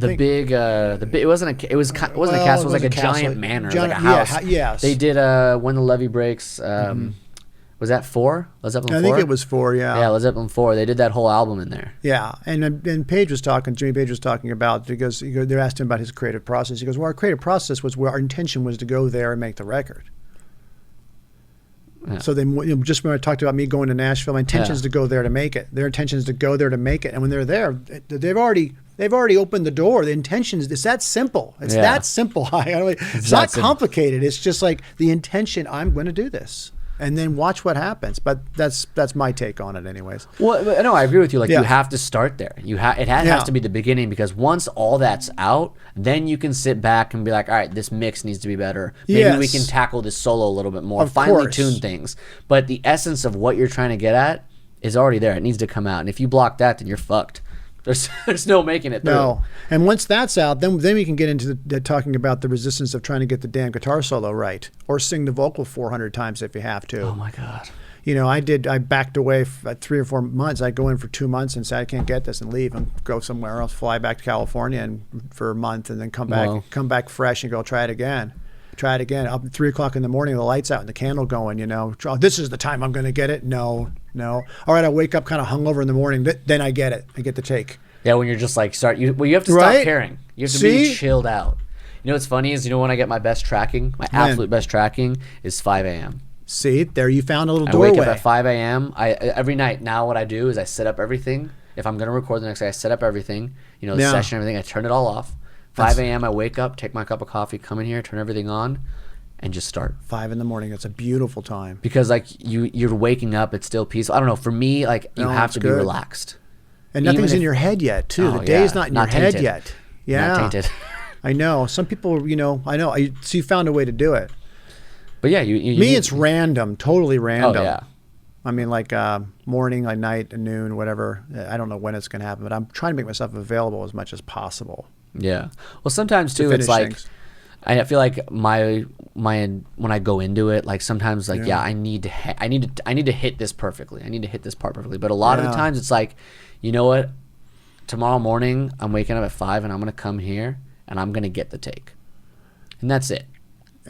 It wasn't a castle. It was like a giant manor, like a house. Yes. They did When the Levee Breaks. Was that 4? Led Zeppelin 4? I think it was 4, yeah. Yeah, Led Zeppelin 4. They did that whole album in there. Yeah, and Jimmy Page was talking about, because they asked him about his creative process. He goes, well, our creative process was where our intention was to go there and make the record. Yeah. So then, just when I talked about me going to Nashville, my intention is to go there to make it. Their intention is to go there to make it. And when they're there, they've already opened the door. The intention is, it's that simple. It's that simple. It's not complicated. It's just like the intention, I'm going to do this. And then watch what happens. But that's my take on it, anyways. Well, no, I agree with you. Like you have to start there. It has to be the beginning, because once all that's out, then you can sit back and be like, all right, this mix needs to be better. Maybe we can tackle this solo a little bit more. Finally tune things. But the essence of what you're trying to get at is already there. It needs to come out. And if you block that, then you're fucked. There's no making it through. No. And once that's out, then we can get into talking about the resistance of trying to get the damn guitar solo right, or sing the vocal 400 times if you have to. Oh my God. I backed away for 3 or 4 months. I'd go in for 2 months and say, I can't get this, and leave and go somewhere else, fly back to California and for a month, and then come back fresh and go try it again. Up at 3 o'clock in the morning, the lights out and the candle going, this is the time I'm going to get it. No. All right, I wake up kind of hungover in the morning. Then I get it. I get the take. Yeah, when you're just like, you have to stop caring. You have to be chilled out. You know what's funny is, when I get my best tracking, my absolute best tracking is 5 a.m. See, there you found a little doorway. I wake up at 5 a.m. Every night now what I do is I set up everything. If I'm going to record the next day, I set up everything, the session, everything. I turn it all off. 5 a.m. I wake up, take my cup of coffee, come in here, turn everything on, and just start. 5 in the morning. That's a beautiful time. Because like you're waking up, it's still peaceful. I don't know. For me, like you have to be relaxed. And nothing's in your head yet, too. The day's not in your head yet. Yeah. Not tainted. I know. Some people, I know. So you found a way to do it. But yeah, me, it's random, totally random. Oh, yeah. I mean, like morning, like night, noon, whatever. I don't know when it's going to happen, but I'm trying to make myself available as much as possible. Yeah. Well, sometimes too, it's like I feel like my when I go into it, like sometimes like I need to hit this perfectly. I need to hit this part perfectly. But a lot of the times it's like, you know what? Tomorrow morning I'm waking up at 5 and I'm gonna come here and I'm gonna get the take, and that's it.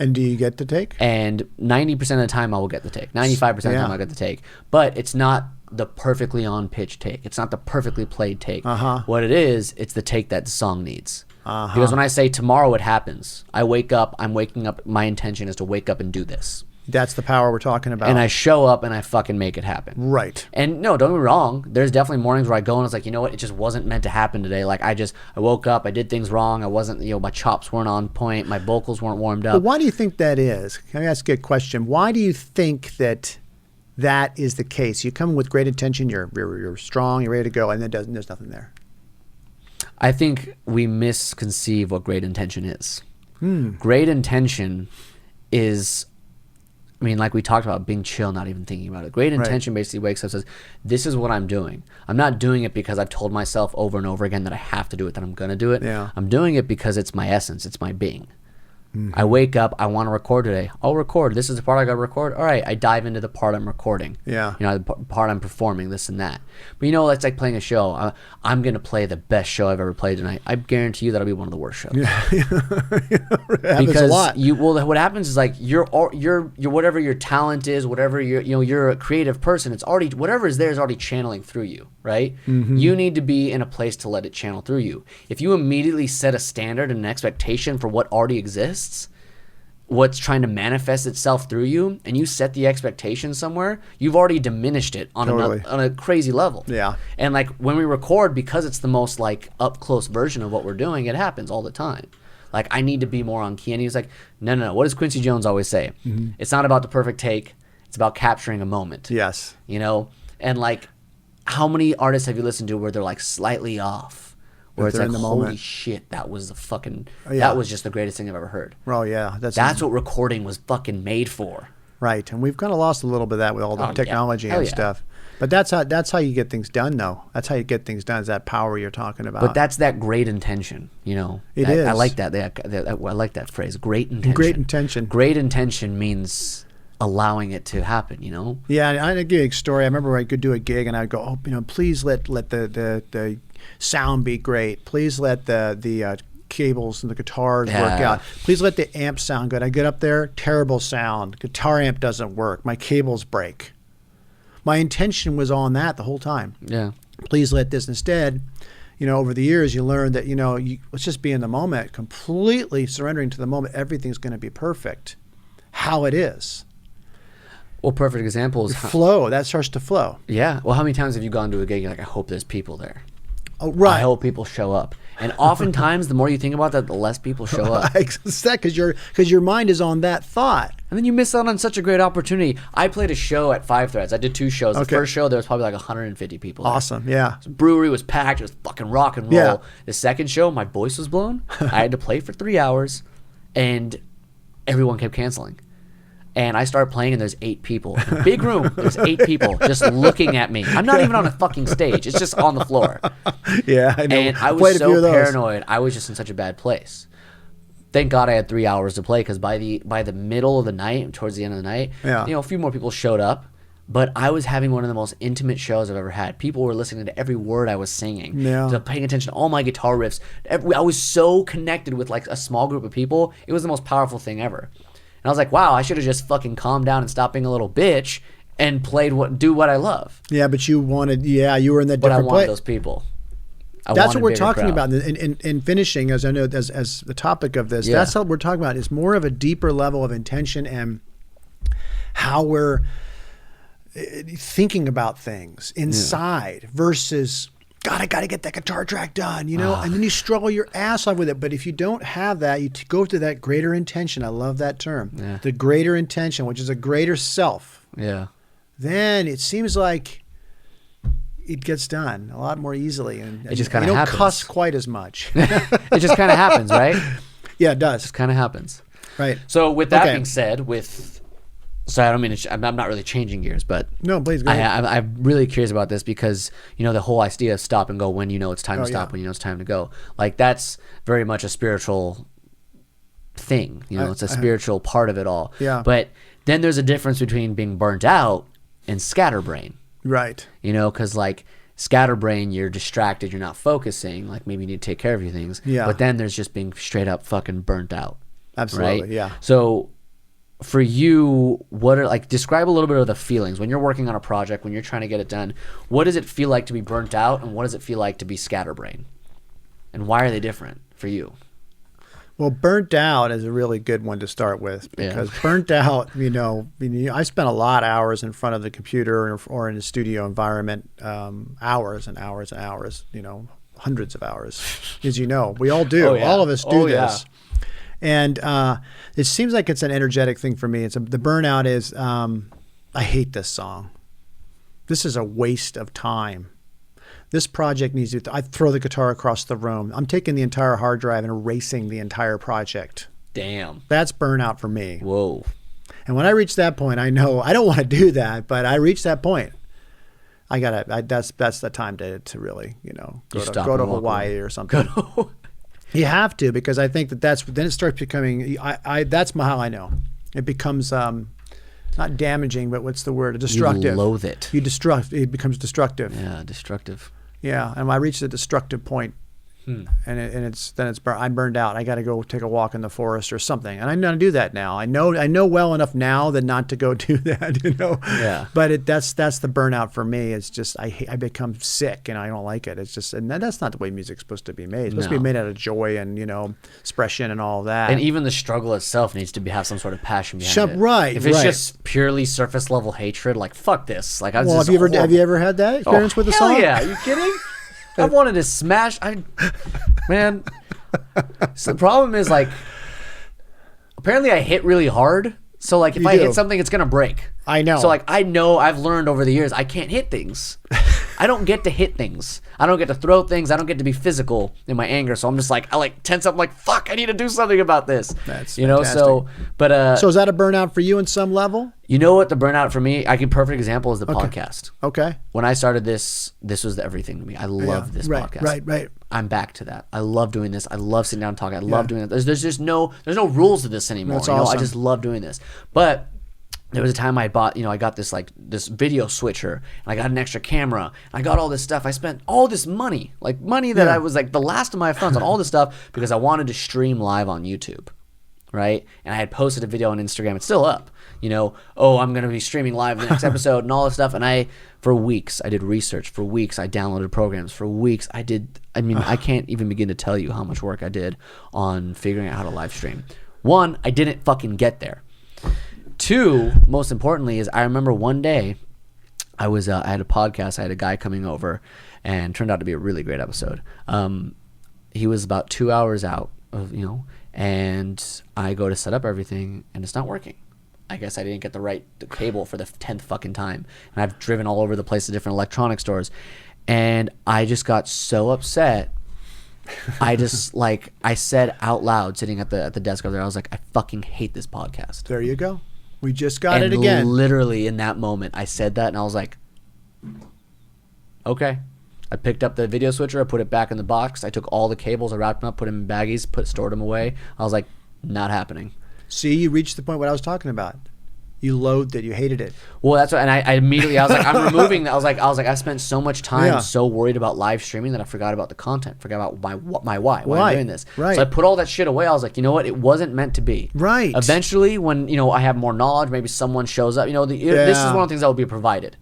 And do you get the take? And 90% of the time I will get the take. 95% of the time I'll get the take. But it's not the perfectly on pitch take. It's not the perfectly played take. What it is, it's the take that the song needs. Because when I say tomorrow it happens, I'm waking up, my intention is to wake up and do this. That's the power we're talking about. And I show up and I fucking make it happen. Right. And no, don't get me wrong. There's definitely mornings where I go and it's like, you know what? It just wasn't meant to happen today. Like I woke up, I did things wrong. I wasn't, my chops weren't on point. My vocals weren't warmed up. But why do you think that is? Can I ask you a question? Why do you think that is the case? You come with great intention, you're strong, you're ready to go, and then there's nothing there. I think we misconceive what great intention is. Great intention is, like we talked about, being chill, not even thinking about it. Great intention basically wakes up and says, this is what I'm doing. I'm not doing it because I've told myself over and over again that I have to do it, that I'm going to do it. Yeah. I'm doing it because it's my essence. It's my being. I wake up, I want to record today. I'll record. This is the part I got to record. All right, I dive into the part I'm recording. Yeah. The part I'm performing, this and that. But it's like playing a show. I'm going to play the best show I've ever played tonight. I guarantee you that'll be one of the worst shows. Yeah. It happens because a lot. What happens is like you're whatever your talent is, whatever you're a creative person. It's already, whatever is there is already channeling through you, right? You need to be in a place to let it channel through you. If you immediately set a standard and an expectation for what already exists, what's trying to manifest itself through you, and you set the expectation somewhere, you've already diminished it on a crazy level. Yeah. And like when we record, because it's the most like up close version of what we're doing, it happens all the time. Like I need to be more on key, and he's like, no. What does Quincy Jones always say? It's not about the perfect take. It's about capturing a moment. Yes. And like, how many artists have you listened to where they're like slightly off? Where it's like, holy shit, that was that was just the greatest thing I've ever heard. Oh yeah, that's what recording was fucking made for. Right, and we've kind of lost a little bit of that with all the technology and stuff. But that's how you get things done, though. That's how you get things done. Is that power you're talking about? But that's that great intention. It is. I like that. I like that phrase. Great intention. Great intention. Great intention means allowing it to happen. Yeah, I'd give you a story. I remember I could do a gig and I'd go, please let the sound be great. Please let the cables and the guitars work out. Please let the amp sound good. I get up there, terrible sound. Guitar amp doesn't work. My cables break. My intention was on that the whole time. Yeah. Please let this instead. Over the years, you learn that let's just be in the moment, completely surrendering to the moment. Everything's going to be perfect, how it is. Well, perfect example is flow. That starts to flow. Yeah. Well, how many times have you gone to a gig? You're like, I hope there's people there. Oh, right. I hope people show up. And oftentimes, the more you think about that, the less people show up. Because your mind is on that thought. And then you miss out on such a great opportunity. I played a show at Five Threads. I did 2 shows. The first show, there was probably like 150 people there. Awesome, yeah. The brewery was packed. It was fucking rock and roll. Yeah. The second show, my voice was blown. I had to play for 3 hours, and everyone kept canceling. And I started playing, and there's 8 people. In a big room, there's 8 people just looking at me. I'm not even on a fucking stage. It's just on the floor. Yeah, I know. And I was so paranoid. I was just in such a bad place. Thank God I had 3 hours to play, because by the middle of the night, towards the end of the night, a few more people showed up. But I was having one of the most intimate shows I've ever had. People were listening to every word I was singing. Yeah. To paying attention to all my guitar riffs. I was so connected with like a small group of people. It was the most powerful thing ever. And I was like, wow, I should have just fucking calmed down and stopped being a little bitch and do what I love. Yeah, but you were in that different place. But I wanted those people. That's what we're talking about in finishing, as I know, as the topic of this. That's what we're talking about. Is more of a deeper level of intention and how we're thinking about things inside versus, God, I got to get that guitar track done, and then you struggle your ass off with it. But if you don't have that, you go to that greater intention. I love that term. Yeah. The greater intention, which is a greater self. Yeah. Then it seems like it gets done a lot more easily, and it just kind of happens. You don't cuss quite as much. It just kind of happens, right? Yeah, it does. It just kind of happens. Right. So with that being said, so I don't mean I'm not really changing gears, but no, please go ahead. I'm really curious about this because the whole idea of stop and go when it's time to stop, when it's time to go. Like that's very much a spiritual thing. It's a spiritual part of it all. Yeah. But then there's a difference between being burnt out and scatterbrain. Right. Because like scatterbrain, you're distracted, you're not focusing. Like maybe you need to take care of your things. Yeah. But then there's just being straight up fucking burnt out. Absolutely. Right? Yeah. So for you, describe a little bit of the feelings when you're working on a project, when you're trying to get it done. What does it feel like to be burnt out, and what does it feel like to be scatterbrain? And why are they different for you? Well, burnt out is a really good one to start with because burnt out, I spent a lot of hours in front of the computer or in a studio environment, hours and hours and hours, hundreds of hours, as you know. We all do. All of us do this. And it seems like it's an energetic thing for me. The burnout is, I hate this song. This is a waste of time. This project needs to, I throw the guitar across the room. I'm taking the entire hard drive and erasing the entire project. Damn. That's burnout for me. Whoa. And when I reach that point, I know I don't want to do that, but I reach that point. That's the time to really, go to Hawaii or something. You have to, because I think then it starts becoming, that's how I know. It becomes, not damaging, but what's the word? Destructive. You loathe it. It becomes destructive. Yeah, destructive. Yeah, and when I reach the destructive point, I'm burned out. I got to go take a walk in the forest or something, and I'm going to do that now. I know well enough now that not to go do that. Yeah. But that's the burnout for me. It's just I become sick and I don't like it. It's just, and that's not the way music's supposed to be made. It's supposed to be made out of joy and expression and all of that. And even the struggle itself needs to have some sort of passion behind it. Right. If it's just purely surface level hatred, like fuck this. Like have you ever had that experience with the song? Hell yeah. Are you kidding? I've wanted to smash. Man. So the problem is apparently I hit really hard. So if I hit something, it's gonna break. I know. So I know I've learned over the years I can't hit things. I don't get to hit things. I don't get to throw things. I don't get to be physical in my anger. So I'm just I tense up. Fuck, I need to do something about this. That's fantastic. So is that a burnout for you in some level? You know what the burnout for me? Perfect example is the podcast. Okay. When I started this was everything to me. I love this podcast. Right. I'm back to that. I love doing this. I love sitting down and talking. I love doing it. There's just no rules to this anymore. That's awesome. I just love doing this. But there was a time I bought, I got this this video switcher, and I got an extra camera, and I got all this stuff. I spent all this money, money that I was the last of my funds on all this stuff because I wanted to stream live on YouTube, right? And I had posted a video on Instagram. It's still up. I'm going to be streaming live in the next episode and all this stuff. And for weeks, I did research. For weeks, I downloaded programs. For weeks, I can't even begin to tell you how much work I did on figuring out how to live stream. One, I didn't fucking get there. Two, most importantly, is I remember one day I had a podcast. I had a guy coming over, and it turned out to be a really great episode. He was about 2 hours out of, and I go to set up everything, and it's not working. I guess I didn't get the cable for the 10th fucking time. And I've driven all over the place to different electronic stores. And I just got so upset. I just I said out loud sitting at the desk over there, I was like, I fucking hate this podcast. There you go. We just got it again. Literally in that moment, I said that and I was like, okay. I picked up the video switcher, I put it back in the box. I took all the cables, I wrapped them up, put them in baggies, stored them away. I was like, not happening. See, you reached the point what I was talking about. You loathed it. You hated it. Well, that's what, and I immediately, I was like, I'm removing that. I was like, I spent so much time so worried about live streaming that I forgot about the content, forgot about my why I'm doing this. Right. So I put all that shit away. I was like, you know what? It wasn't meant to be. Right. Eventually, when, I have more knowledge, maybe someone shows up, this is one of the things that will be provided.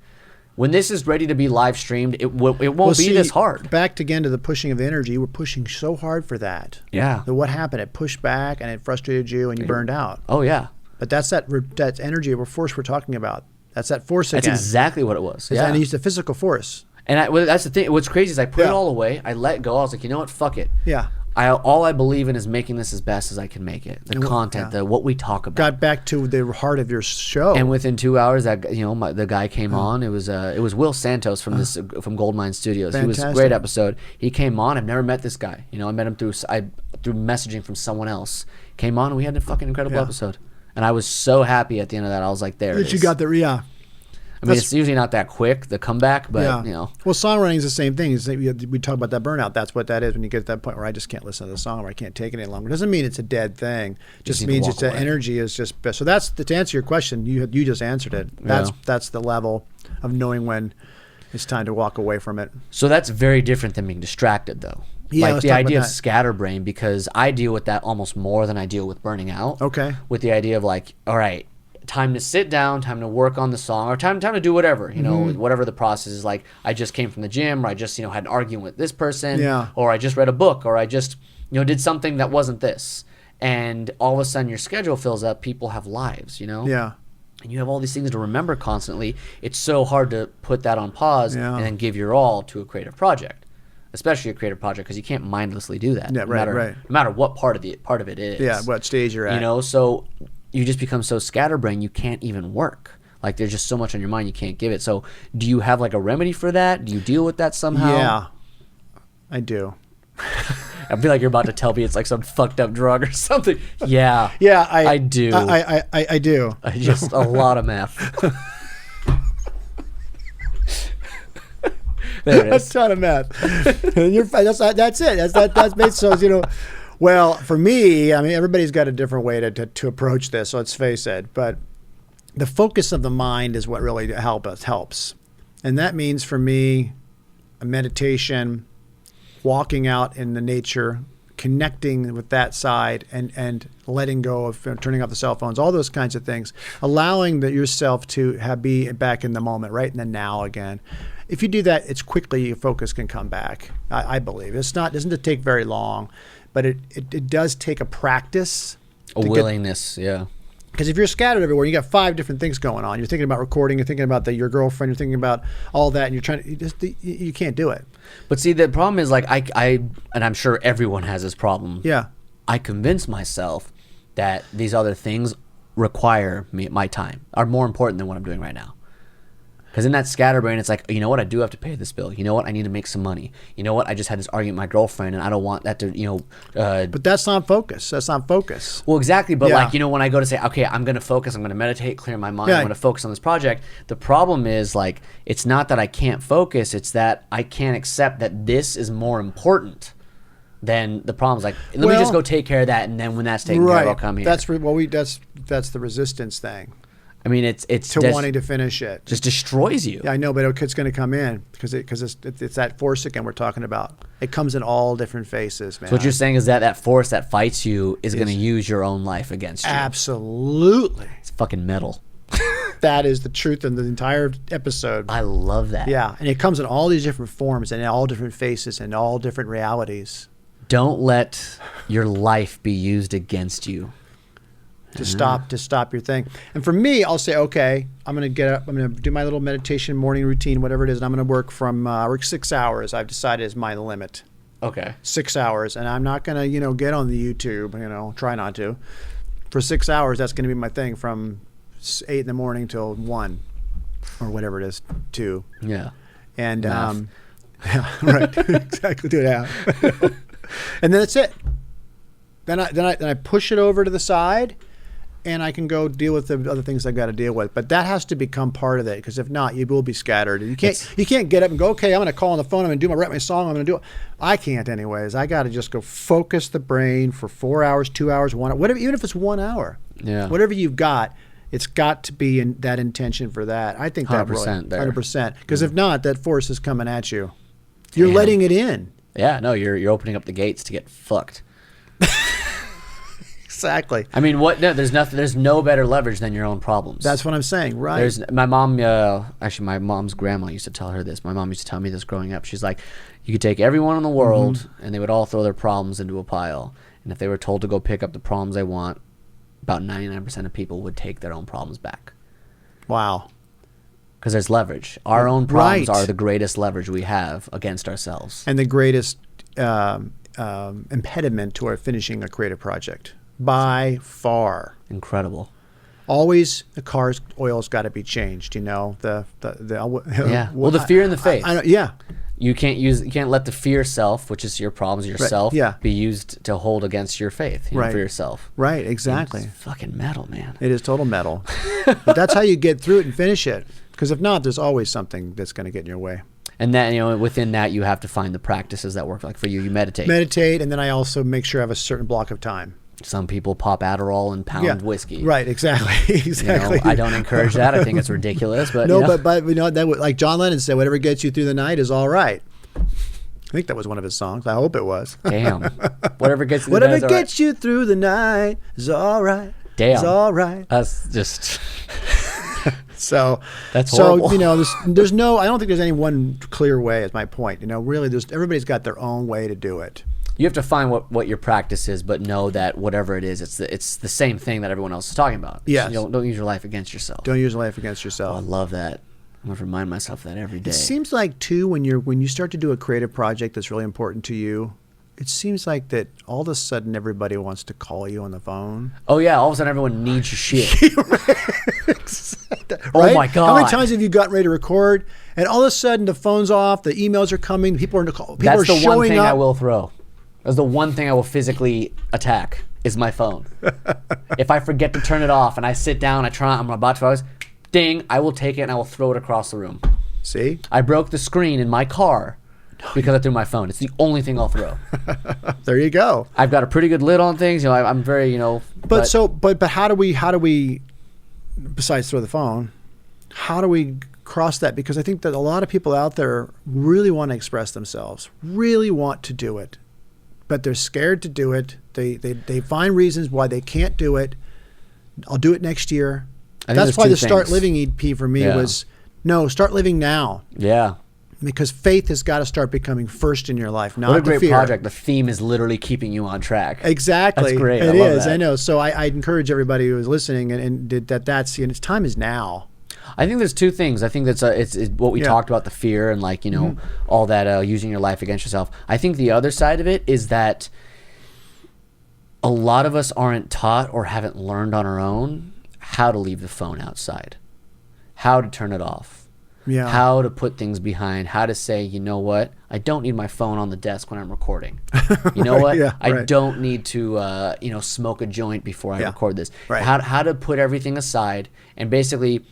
When this is ready to be live streamed, it won't be this hard. Back again to the pushing of the energy. We're pushing so hard for that. Yeah. But what happened? It pushed back and it frustrated you and you burned out. Oh, yeah. But that's that energy or force we're talking about. That's that force again. That's exactly what it was. Yeah. And it's the physical force. And that's the thing. What's crazy is I put it all away. I let go. I was like, you know what? Fuck it. Yeah. All I believe in is making this as best as I can make it. The content, what we talk about. Got back to the heart of your show. And within 2 hours, the guy came on. It was Will Santos from Goldmine Studios. Fantastic. He was a great episode. He came on. I've never met this guy. I met him through messaging from someone else. Came on and we had a fucking incredible episode. And I was so happy at the end of that. I was like, there it is. You got the I mean, it's usually not that quick, the comeback, but, Well, songwriting is the same thing. We talk about that burnout. That's what that is when you get to that point where I just can't listen to the song or I can't take it any longer. It doesn't mean it's a dead thing. It just means it's the energy is just – so that's – to answer your question, you just answered it. That's the level of knowing when it's time to walk away from it. So that's very different than being distracted, though. Yeah, like the idea of scatterbrain, because I deal with that almost more than I deal with burning out. Okay. With the idea of like, all right, time to sit down, time to work on the song, or time to do whatever, whatever the process is. Like, I just came from the gym, or I just, had an argument with this person, or I just read a book, or I just, did something that wasn't this. And all of a sudden your schedule fills up, people have lives, Yeah. And you have all these things to remember constantly. It's so hard to put that on pause and then give your all to a creative project. Especially a creative project, because you can't mindlessly do that. Yeah, No matter what part of it is. Yeah, what stage you're at. So you just become so scatterbrained you can't even work. Like, there's just so much on your mind you can't give it. So do you have like a remedy for that? Do you deal with that somehow? Yeah, I do. I feel like you're about to tell me it's like some fucked up drug or something. Yeah. Yeah, I do. I do. Just a lot of meth. There it is. A ton of meth. That's it. That's based. So well, for me, I mean, everybody's got a different way to approach this. So let's face it. But the focus of the mind is what really helps, and that means for me, a meditation, walking out in the nature, connecting with that side, and letting go of turning off the cell phones, all those kinds of things, allowing yourself to be back in the moment, right in the now again. If you do that, it's quickly your focus can come back. I believe doesn't it take very long, but it does take a practice, a willingness, yeah. Because if you're scattered everywhere, you got 5 different things going on. You're thinking about recording, you're thinking about your girlfriend, you're thinking about all that, and you're trying to you can't do it. But see, the problem is like I and I'm sure everyone has this problem. Yeah, I convince myself that these other things require my time, are more important than what I'm doing right now. Because in that scatterbrain, it's like, you know what, I do have to pay this bill. You know what, I need to make some money. You know what, I just had this argument with my girlfriend, and I don't want that to, But that's not focus. That's not focus. Well, exactly. But like, when I go to say, okay, I'm going to focus, I'm going to meditate, clear my mind, I'm going to focus on this project. The problem is like, it's not that I can't focus. It's that I can't accept that this is more important than the problems. Like, let me just go take care of that, and then when that's taken care of, I'll come here. That's the resistance thing. I mean, it's wanting to finish it. Just destroys you. Yeah, I know, but it's going to come in because it's that force again we're talking about. It comes in all different faces, man. So what you're saying is that force that fights you is going to use your own life against you. Absolutely. It's fucking metal. That is the truth in the entire episode. I love that. Yeah, and it comes in all these different forms and in all different faces and all different realities. Don't let your life be used against you. To stop your thing. And for me, I'll say, okay, I'm going to get up, I'm going to do my little meditation morning routine, whatever it is, and I'm going to work work 6 hours. I've decided is my limit. Okay. 6 hours, and I'm not going to, get on the YouTube, try not to. For 6 hours, that's going to be my thing from 8 in the morning till 1 or whatever it is, 2. Yeah. And yeah, right. Exactly 2.5. And then that's it. Then I push it over to the side. And I can go deal with the other things I got to deal with, but that has to become part of it. Because if not, you will be scattered. You can't get up and go, okay, I'm going to call on the phone. I'm going to write my song. I'm going to do it. I can't, anyways. I got to just go focus the brain for 4 hours, 2 hours, 1 hour, whatever. Even if it's 1 hour, whatever you've got, it's got to be in that intention for that. I think that 100% really, 100%. Because if not, that force is coming at you. You're letting it in. Yeah, no, you're opening up the gates to get fucked. Exactly. I mean, what? No, there's nothing. There's no better leverage than your own problems. That's what I'm saying. Right. There's my mom. Actually, my mom's grandma used to tell her this. My mom used to tell me this growing up. She's like, you could take everyone in the world, and they would all throw their problems into a pile. And if they were told to go pick up the problems they want, about 99% of people would take their own problems back. Wow. Because there's leverage. Our own problems are the greatest leverage we have against ourselves. And the greatest impediment to our finishing a creative project. By far. Incredible. Always the car's oil's got to be changed, you know. Yeah. Well, the fear and the faith. Yeah. You can't let the fear self, which is your problems yourself, be used to hold against your faith for yourself. Right, exactly. It's fucking metal, man. It is total metal. But that's how you get through it and finish it. Because if not, there's always something that's going to get in your way. And then, within that, you have to find the practices that work. Like for you meditate. Meditate, and then I also make sure I have a certain block of time. Some people pop Adderall and pound whiskey. Right, exactly. Exactly. I don't encourage that. I think it's ridiculous. But no, but that like John Lennon said, whatever gets you through the night is all right. I think that was one of his songs. I hope it was. Damn. Whatever gets you through the night is all right. Damn. It's all right. That's just. So that's horrible. There's no. I don't think there's any one clear way. Is my point. Really, everybody's got their own way to do it. You have to find what your practice is, but know that whatever it is, it's the same thing that everyone else is talking about. Yes. Don't use your life against yourself. Don't use your life against yourself. Oh, I love that. I'm gonna remind myself of that every day. It seems like too when you start to do a creative project that's really important to you, it seems like that all of a sudden everybody wants to call you on the phone. Oh yeah, all of a sudden everyone needs your shit. Right? Oh my God. How many times have you gotten ready to record and all of a sudden the phone's off, the emails are coming, people are showing up? That's the one thing I will throw. That's the one thing I will physically attack is my phone. If I forget to turn it off and I sit down, I'm about to focus, ding, I will take it and I will throw it across the room. See? I broke the screen in my car because I threw my phone. It's the only thing I'll throw. There you go. I've got a pretty good lid on things. I'm very, But how do we, besides throw the phone, how do we cross that? Because I think that a lot of people out there really want to express themselves, really want to do it, but they're scared to do it. They find reasons why they can't do it. I'll do it next year. That's why the Start Living EP for me was, no, start living now. Yeah. Because faith has got to start becoming first in your life, not What a great fear. project. The theme is literally keeping you on track. Exactly. That's great. It is. That. I know. So I encourage everybody who is listening and that's its time is now. I think there's two things. I think that's it's what we talked about, the fear and all that using your life against yourself. I think the other side of it is that a lot of us aren't taught or haven't learned on our own how to leave the phone outside, how to turn it off, how to put things behind, how to say, you know what, I don't need my phone on the desk when I'm recording. You know what, I don't need to smoke a joint before I record this. Right. How to put everything aside and basically,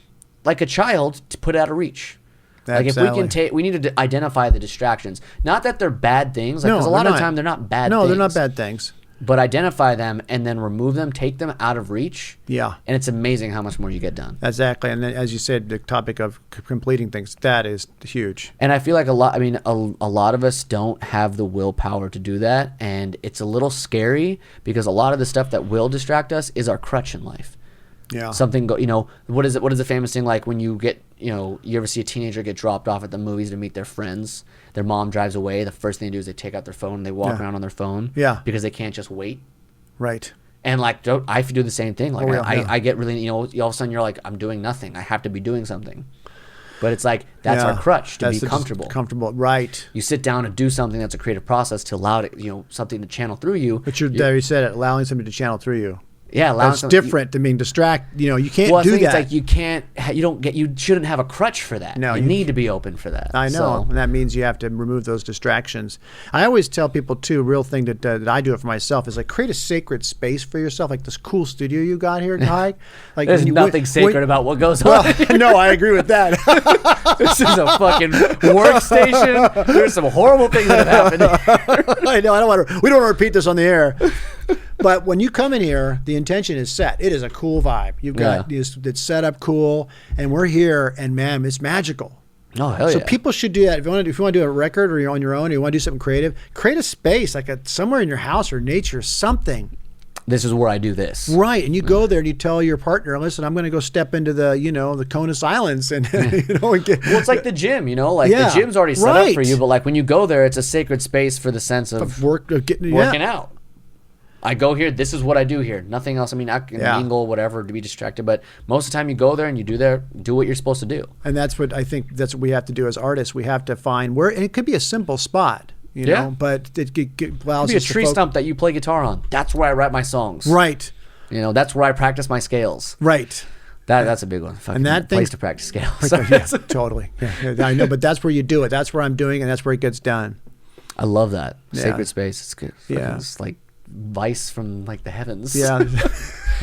like a child, to put it out of reach. Like if we can we need to identify the distractions. Not that they're bad things. Because a lot of the time they're not bad things. No, they're not bad things. But identify them and then remove them, take them out of reach. Yeah. And it's amazing how much more you get done. Exactly. And then, as you said, the topic of completing things, that is huge. And I feel like a lot of us don't have the willpower to do that. And it's a little scary because a lot of the stuff that will distract us is our crutch in life. Yeah. Something what is the famous thing like when you get, you ever see a teenager get dropped off at the movies to meet their friends, their mom drives away, the first thing they do is they take out their phone and they walk around on their phone. Yeah. Because they can't just wait. Right. And I do the same thing. I get really, all of a sudden you're like, I'm doing nothing. I have to be doing something. But it's like, that's our crutch, to be comfortable. Comfortable, right. You sit down and do something that's a creative process to allow it, something to channel through you. But you said it, allowing something to channel through you. Yeah, that's different than being distracted. You can't do that. It's like you shouldn't have a crutch for that. No, you need to be open for that. I know, and that means you have to remove those distractions. I always tell people too, a real thing that I do it for myself is like create a sacred space for yourself, like this cool studio you got here, Kai. Like there's nothing sacred about what goes on. No, I agree with that. This is a fucking workstation. There's some horrible things that have happened. I know. We don't want to repeat this on the air. But when you come in here, the intention is set. It is a cool vibe. You've got it's set up cool, and we're here, and man, it's magical. Oh, hell yeah. So people should do that. If you want to do a record or you're on your own, or you want to do something creative, create a space, like somewhere in your house or nature, something. this is where I do this. Right. And you go there and you tell your partner, listen, I'm going to go step into the, the Conus Islands and, well, it's like the gym, like the gym's already set up for you, but like when you go there, it's a sacred space for the sense of working out. I go here, this is what I do here. Nothing else. I mean, I can mingle, whatever, to be distracted, but most of the time you go there and you do what you're supposed to do. And that's what I think that's what we have to do as artists. We have to find where, and it could be a simple spot. But it allows be a tree stump that you play guitar on. That's where I write my songs. Right. That's where I practice my scales. Right. That's a big one. And that place to practice scales. Totally. Yeah, I know, but that's where you do it. That's where I'm doing it, and that's where it gets done. I love that. Sacred space. It's good. It's like Vice from like the heavens. Yeah.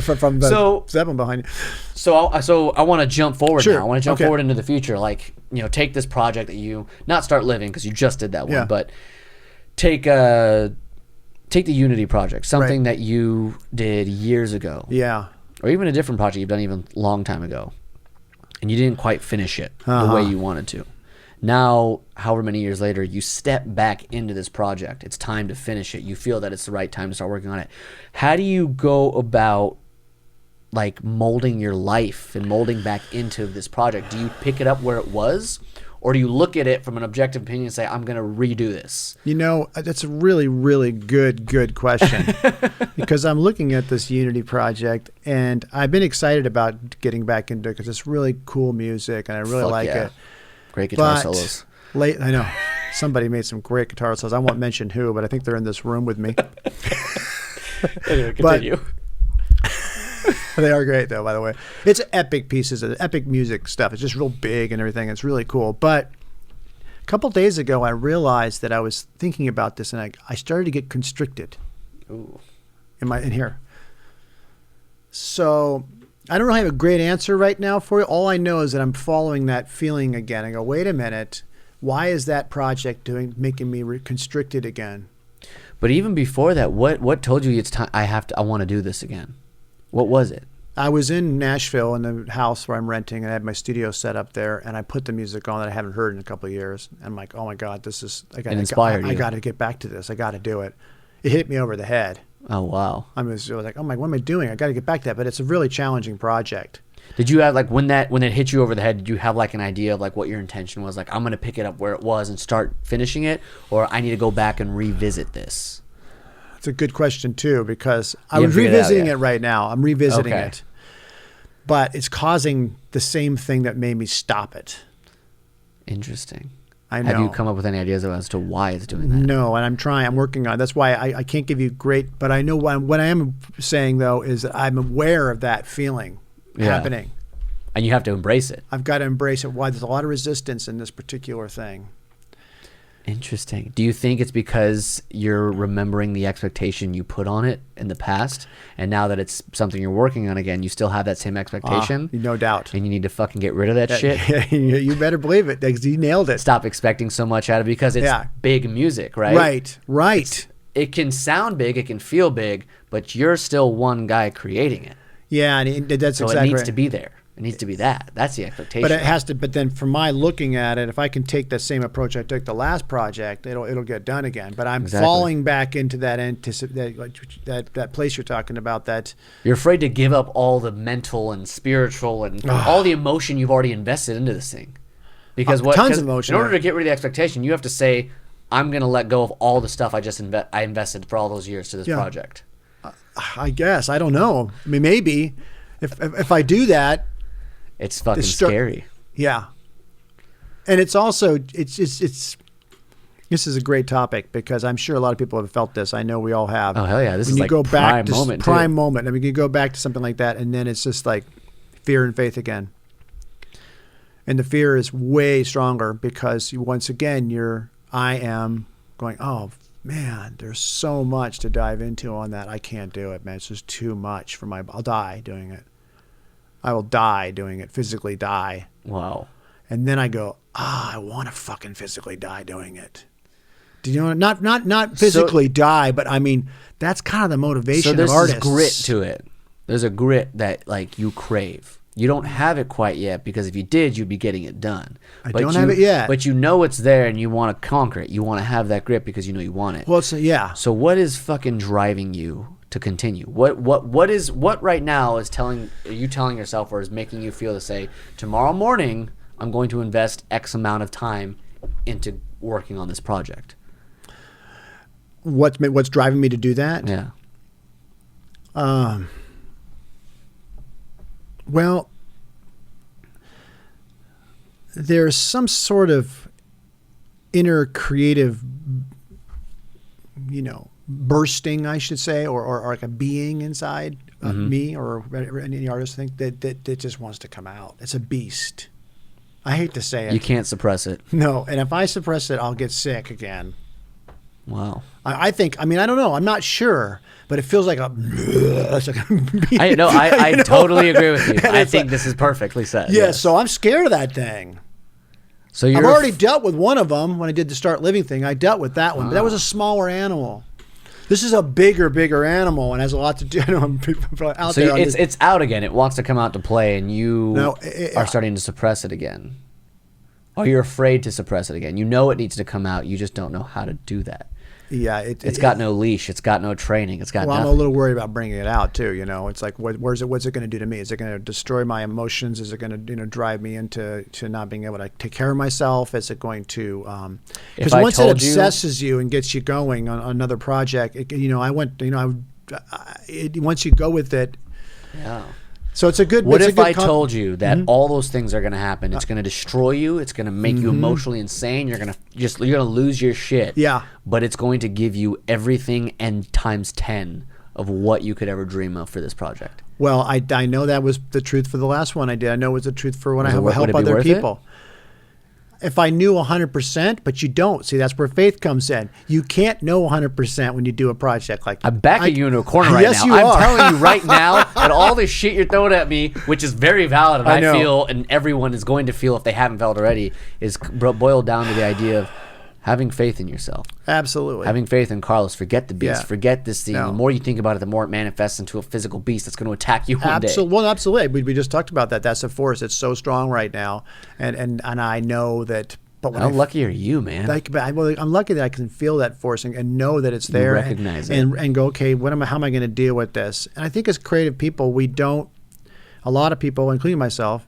from the seven behind you. So I want to jump forward now. I want to jump forward into the future. Like, take this project that you not start living because you just did that one, but take the Unity project, something that you did years ago. Yeah. Or even a different project you've done even a long time ago. And you didn't quite finish it the way you wanted to. Now, however many years later, you step back into this project. It's time to finish it. You feel that it's the right time to start working on it. How do you go about like molding your life and molding back into this project? Do you pick it up where it was? Or do you look at it from an objective opinion and say, I'm going to redo this? That's a really, really good question. Because I'm looking at this Unity project, and I've been excited about getting back into it because it's really cool music, and I really like it. Great guitar solos. I know. Somebody made some great guitar solos. I won't mention who, but I think they're in this room with me. Anyway, continue. They are great, though, by the way. It's epic pieces of epic music stuff. It's just real big and everything. It's really cool. But a couple of days ago, I realized that I was thinking about this, and I started to get constricted. Ooh. In here. So I don't really have a great answer right now for you. All I know is that I'm following that feeling again. I go, wait a minute. Why is that project making me constricted again? But even before that, what told you it's time? I want to do this again. What was it? I was in Nashville in the house where I'm renting, and I had my studio set up there, and I put the music on that I haven't heard in a couple of years. And I'm like, oh my God, this is I got to get back to this. I got to do it. It hit me over the head. Oh wow! I was like, oh my, what am I doing? I got to get back to that. But it's a really challenging project. Did you have when it hit you over the head? Did you have like an idea of like what your intention was? Like, I'm gonna pick it up where it was and start finishing it, or I need to go back and revisit this. It's a good question too, because I was revisiting it right now. I'm revisiting it, but it's causing the same thing that made me stop it. Interesting. I know. Have you come up with any ideas as to why it's doing that? No, and I'm working on it. That's why I can't give you great, but I know what I am saying though is that I'm aware of that feeling happening. And you have to embrace it. I've got to embrace it. Why? There's a lot of resistance in this particular thing. Interesting. Do you think it's because you're remembering the expectation you put on it in the past, and now that it's something you're working on again, you still have that same expectation? No doubt. And you need to fucking get rid of that shit? You better believe it. You nailed it. Stop expecting so much out of it because it's big music, right? Right. It can sound big, it can feel big, but you're still one guy creating it. Yeah, and that's so exactly it needs to be there. It needs to be that. That's the expectation. But it has to. But then, from my looking at it, if I can take the same approach I took the last project, it'll get done again. But I'm falling back into that that place you're talking about. That you're afraid to give up all the mental and spiritual and all the emotion you've already invested into this thing. Because tons of emotion. In order to get rid of the expectation, you have to say, "I'm going to let go of all the stuff I invested for all those years to this project." I guess I don't know. I mean, maybe if I do that. It's fucking scary. Yeah. And it's also, it's this is a great topic because I'm sure a lot of people have felt this. I know we all have. Oh, hell yeah. This is like prime moment. Prime moment. I mean, you go back to something like that and then it's just like fear and faith again. And the fear is way stronger because once again, I am going, oh man, there's so much to dive into on that. I can't do it, man. It's just too much for I'll die doing it. I will die doing it, physically die. Wow. And then I go, I want to fucking physically die doing it. Do you know? Not physically die, but I mean, that's kind of the motivation of artists. So there's this grit to it. There's a grit that like you crave. You don't have it quite yet because if you did, you'd be getting it done. I don't have it yet. But you know it's there and you want to conquer it. You want to have that grit because you know you want it. Well, yeah. So what is fucking driving you to continue? What right now are you telling yourself, or is making you feel to say, tomorrow morning I'm going to invest X amount of time into working on this project? What's driving me to do that? Yeah. Well, there's some sort of inner creative, bursting, I should say, or like a being inside of me, or any artist think that just wants to come out. It's a beast. I hate to say it. You can't suppress it. No, and if I suppress it, I'll get sick again. Wow. I think. I don't know. I'm not sure, but it feels like a. I totally agree with you. I think this is perfectly said. Yeah. Yes. So I'm scared of that thing. So I've already dealt with one of them when I did the Start Living thing. I dealt with that one, but that was a smaller animal. This is a bigger animal and has a lot to do. Out so there it's out again. It wants to come out to play, and you are starting to suppress it again. Or you're afraid to suppress it again. You know it needs to come out. You just don't know how to do that. Yeah, it's got no leash. It's got no training. It's got. Well, nothing. I'm a little worried about bringing it out too. It's like, what's it going to do to me? Is it going to destroy my emotions? Is it going to, drive me into not being able to take care of myself? Is it going to? Because once it obsesses you and gets you going on another project, once you go with it. Yeah. So it's a good. What if I told you that all those things are going to happen? It's going to destroy you. It's going to make you emotionally insane. You're going to lose your shit. Yeah. But it's going to give you everything and times 10 of what you could ever dream of for this project. Well, I know that was the truth for the last one I did. I know it was the truth for when I help other people. If I knew 100%, but you don't. See, that's where faith comes in. You can't know 100% when you do a project like that. I'm backing you into a corner right yes, now. I'm telling you right now that all this shit you're throwing at me, which is very valid, and I feel, and everyone is going to feel if they haven't felt already, is boiled down to the idea of having faith in yourself. Absolutely. Having faith in Carlos. Forget the beast. Yeah. Forget this thing. No. The more you think about it, the more it manifests into a physical beast that's going to attack you one day. Well, absolutely. We just talked about that. That's a force. It's so strong right now. And I know that. But how lucky are you, man? I'm lucky that I can feel that force and know that it's there. You recognize it. And go, okay, how am I going to deal with this? And I think as creative people, a lot of people, including myself,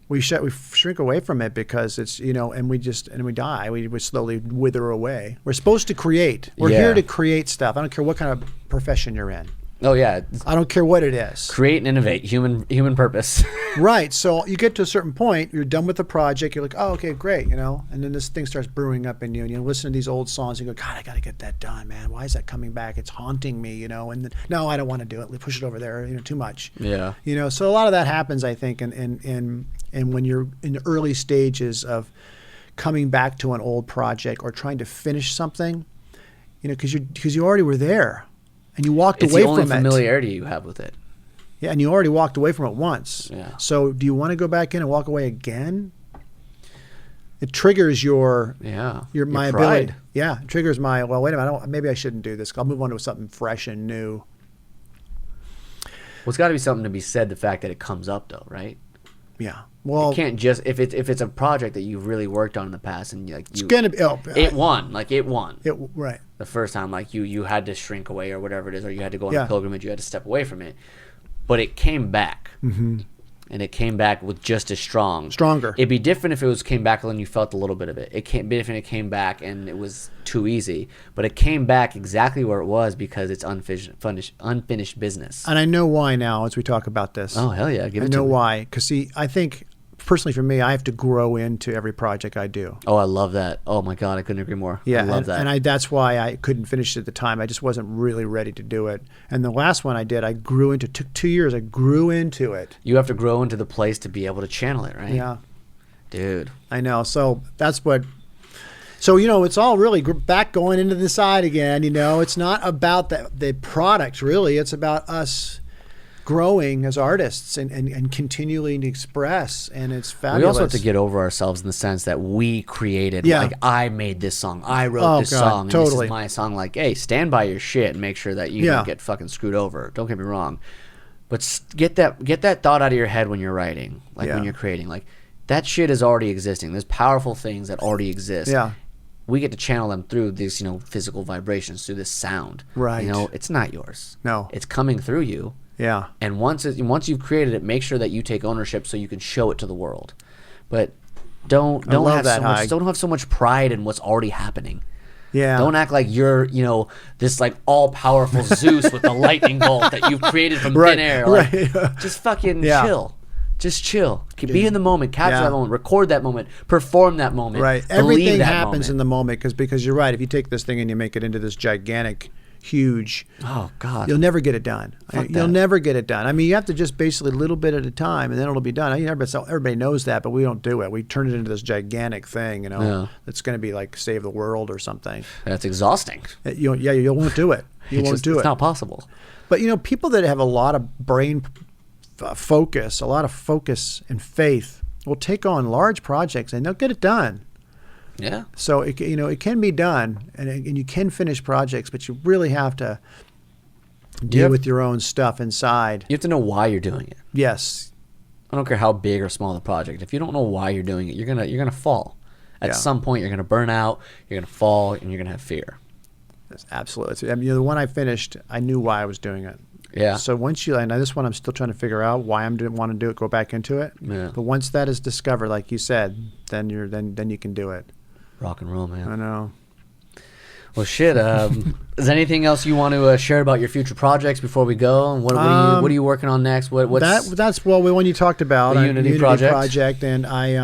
we shrink away from it because it's, and we die. We slowly wither away. We're supposed to create. We're here to create stuff. I don't care what kind of profession you're in. Oh yeah. I don't care what it is. Create and innovate, human purpose. Right. So you get to a certain point, you're done with the project, you're like, oh, okay, great, and then this thing starts brewing up in you, and you listen to these old songs, and you go, God, I got to get that done, man. Why is that coming back? It's haunting me, and then, no, I don't want to do it. We push it over there, too much. Yeah. So a lot of that happens, I think, and when you're in the early stages of coming back to an old project or trying to finish something, because you already were there. And you walked away from it. It's the only familiarity you have with it. Yeah, and you already walked away from it once. Yeah. So do you want to go back in and walk away again? It triggers your my pride. ability. Yeah, it triggers my, well, wait a minute, maybe I shouldn't do this. I'll move on to something fresh and new. Well, it's got to be something to be said, the fact that it comes up, though, right? Yeah. Well, you can't just if it's a project that you've really worked on in the past and it's gonna be it won right the first time, like you had to shrink away or whatever it is, or you had to go on a pilgrimage, you had to step away from it, but it came back, and it came back with just as stronger. It'd be different if it came back and you felt a little bit of it. It can't be different. It came back and it was too easy, but it came back exactly where it was because it's unfinished business. And I know why now as we talk about this. Oh hell yeah, I know why, because see, I think. Personally, for me, I have to grow into every project I do. Oh, I love that. Oh my God, I couldn't agree more. Yeah, I love that. And that's why I couldn't finish it at the time. I just wasn't really ready to do it. And the last one I did, took 2 years. I grew into it. You have to grow into the place to be able to channel it, right? Yeah. Dude. I know. So that's what. So, it's all really back going into the side again. It's not about the product, really. It's about us growing as artists and continuing to express, and it's fabulous. We also have to get over ourselves in the sense that we created, like, I made this song, I wrote this song, and this is my song. Like, hey, stand by your shit and make sure that you don't get fucking screwed over. Don't get me wrong, but get that thought out of your head when you're writing, like when you're creating. Like, that shit is already existing. There's powerful things that already exist. Yeah. we get to channel them through these, you know, physical vibrations, through this sound. Right. You know, it's not yours. No. It's coming through you. Yeah. And once you've created it, make sure that you take ownership so you can show it to the world. But don't have so much pride in what's already happening. Yeah. Don't act like you're, you know, this like all-powerful Zeus with the lightning bolt that you've created from thin air. Like, just fucking chill. Just chill. Be in the moment. Capture that moment. Record that moment. Perform that moment. Right. Everything happens in the moment because you're right. If you take this thing and you make it into this gigantic, huge, oh God, you'll never get it done. You'll never get it done. I mean, you have to just basically a little bit at a time, and then it'll be done. I mean, everybody knows that, but we don't do it. We turn it into this gigantic thing, you know, that's going to be like save the world or something. That's exhausting. You won't do it. You won't do it. It's not possible. But you know, people that have a lot of brain focus, a lot of focus and faith, will take on large projects and they'll get it done. Yeah. So it can be done, and you can finish projects, but you really have to deal with your own stuff inside. You have to know why you're doing it. Yes. I don't care how big or small the project. If you don't know why you're doing it, you're gonna fall. At some point, you're gonna burn out. You're gonna fall, and you're gonna have fear. That's absolutely. I mean, the one I finished, I knew why I was doing it. Yeah. So once now this one, I'm still trying to figure out why I'm want to do it. Go back into it. Yeah. But once that is discovered, like you said, then you can do it. Rock and roll, man. I know. Well, shit. Is there anything else you want to share about your future projects before we go? And what are you working on next? That's the one you talked about. The Unity project, and I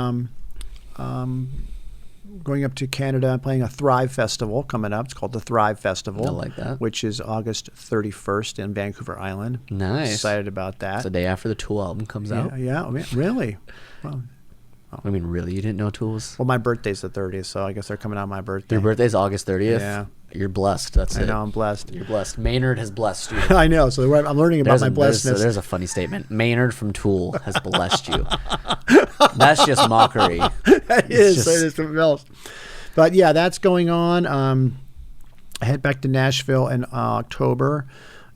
going up to Canada and playing a Thrive Festival coming up. It's called the Thrive Festival. I like that. Which is August 31st in Vancouver Island. Nice. Excited about that. It's the day after the Tool album comes out. Yeah, really. Well, I mean, really? You didn't know Tools? Well, my birthday's the 30th, so I guess they're coming out on my birthday. Your birthday's August 30th? Yeah. You're blessed. That's it. I know, I'm blessed. You're blessed. Maynard has blessed you. I know, so I'm learning about my blessedness. There's a funny statement. Maynard from Tool has blessed you. That's just mockery. That is something else. But yeah, that's going on. I head back to Nashville in October,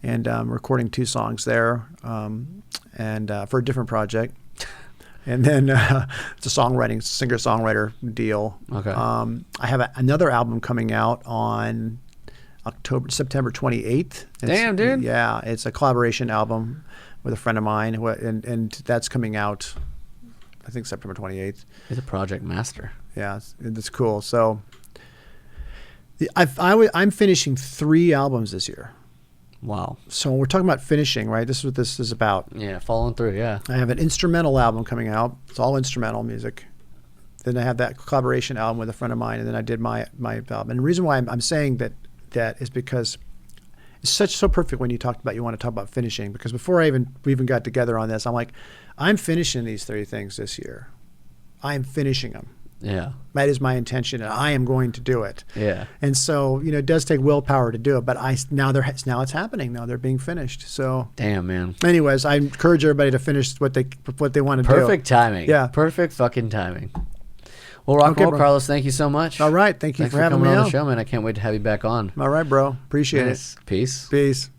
and recording 2 songs there, and for a different project. And then it's a singer-songwriter deal. Okay. I have another album coming out on September 28th. Damn, dude. Yeah, it's a collaboration album with a friend of mine, and that's coming out, I think, September 28th. You're the project master. Yeah, it's cool. So I'm finishing 3 albums this year. Wow. So we're talking about finishing, right? This is what this is about. Yeah, following through, yeah. I have an instrumental album coming out. It's all instrumental music. Then I have that collaboration album with a friend of mine, and then I did my album. And the reason why I'm saying that is because it's so perfect when you want to talk about finishing, because before we even got together on this, I'm like, I'm finishing these 3 things this year. I am finishing them. Yeah. That is my intention, and I am going to do it. Yeah. And so, it does take willpower to do it, but now it's happening. Now they're being finished. So damn, man. Anyways, I encourage everybody to finish what they want to do. Perfect timing. Yeah. Perfect fucking timing. Well, rock and roll, Carlos, thank you so much. All right. Thanks for having me on on the show, man. I can't wait to have you back on. All right, bro. Appreciate it. Peace. Peace.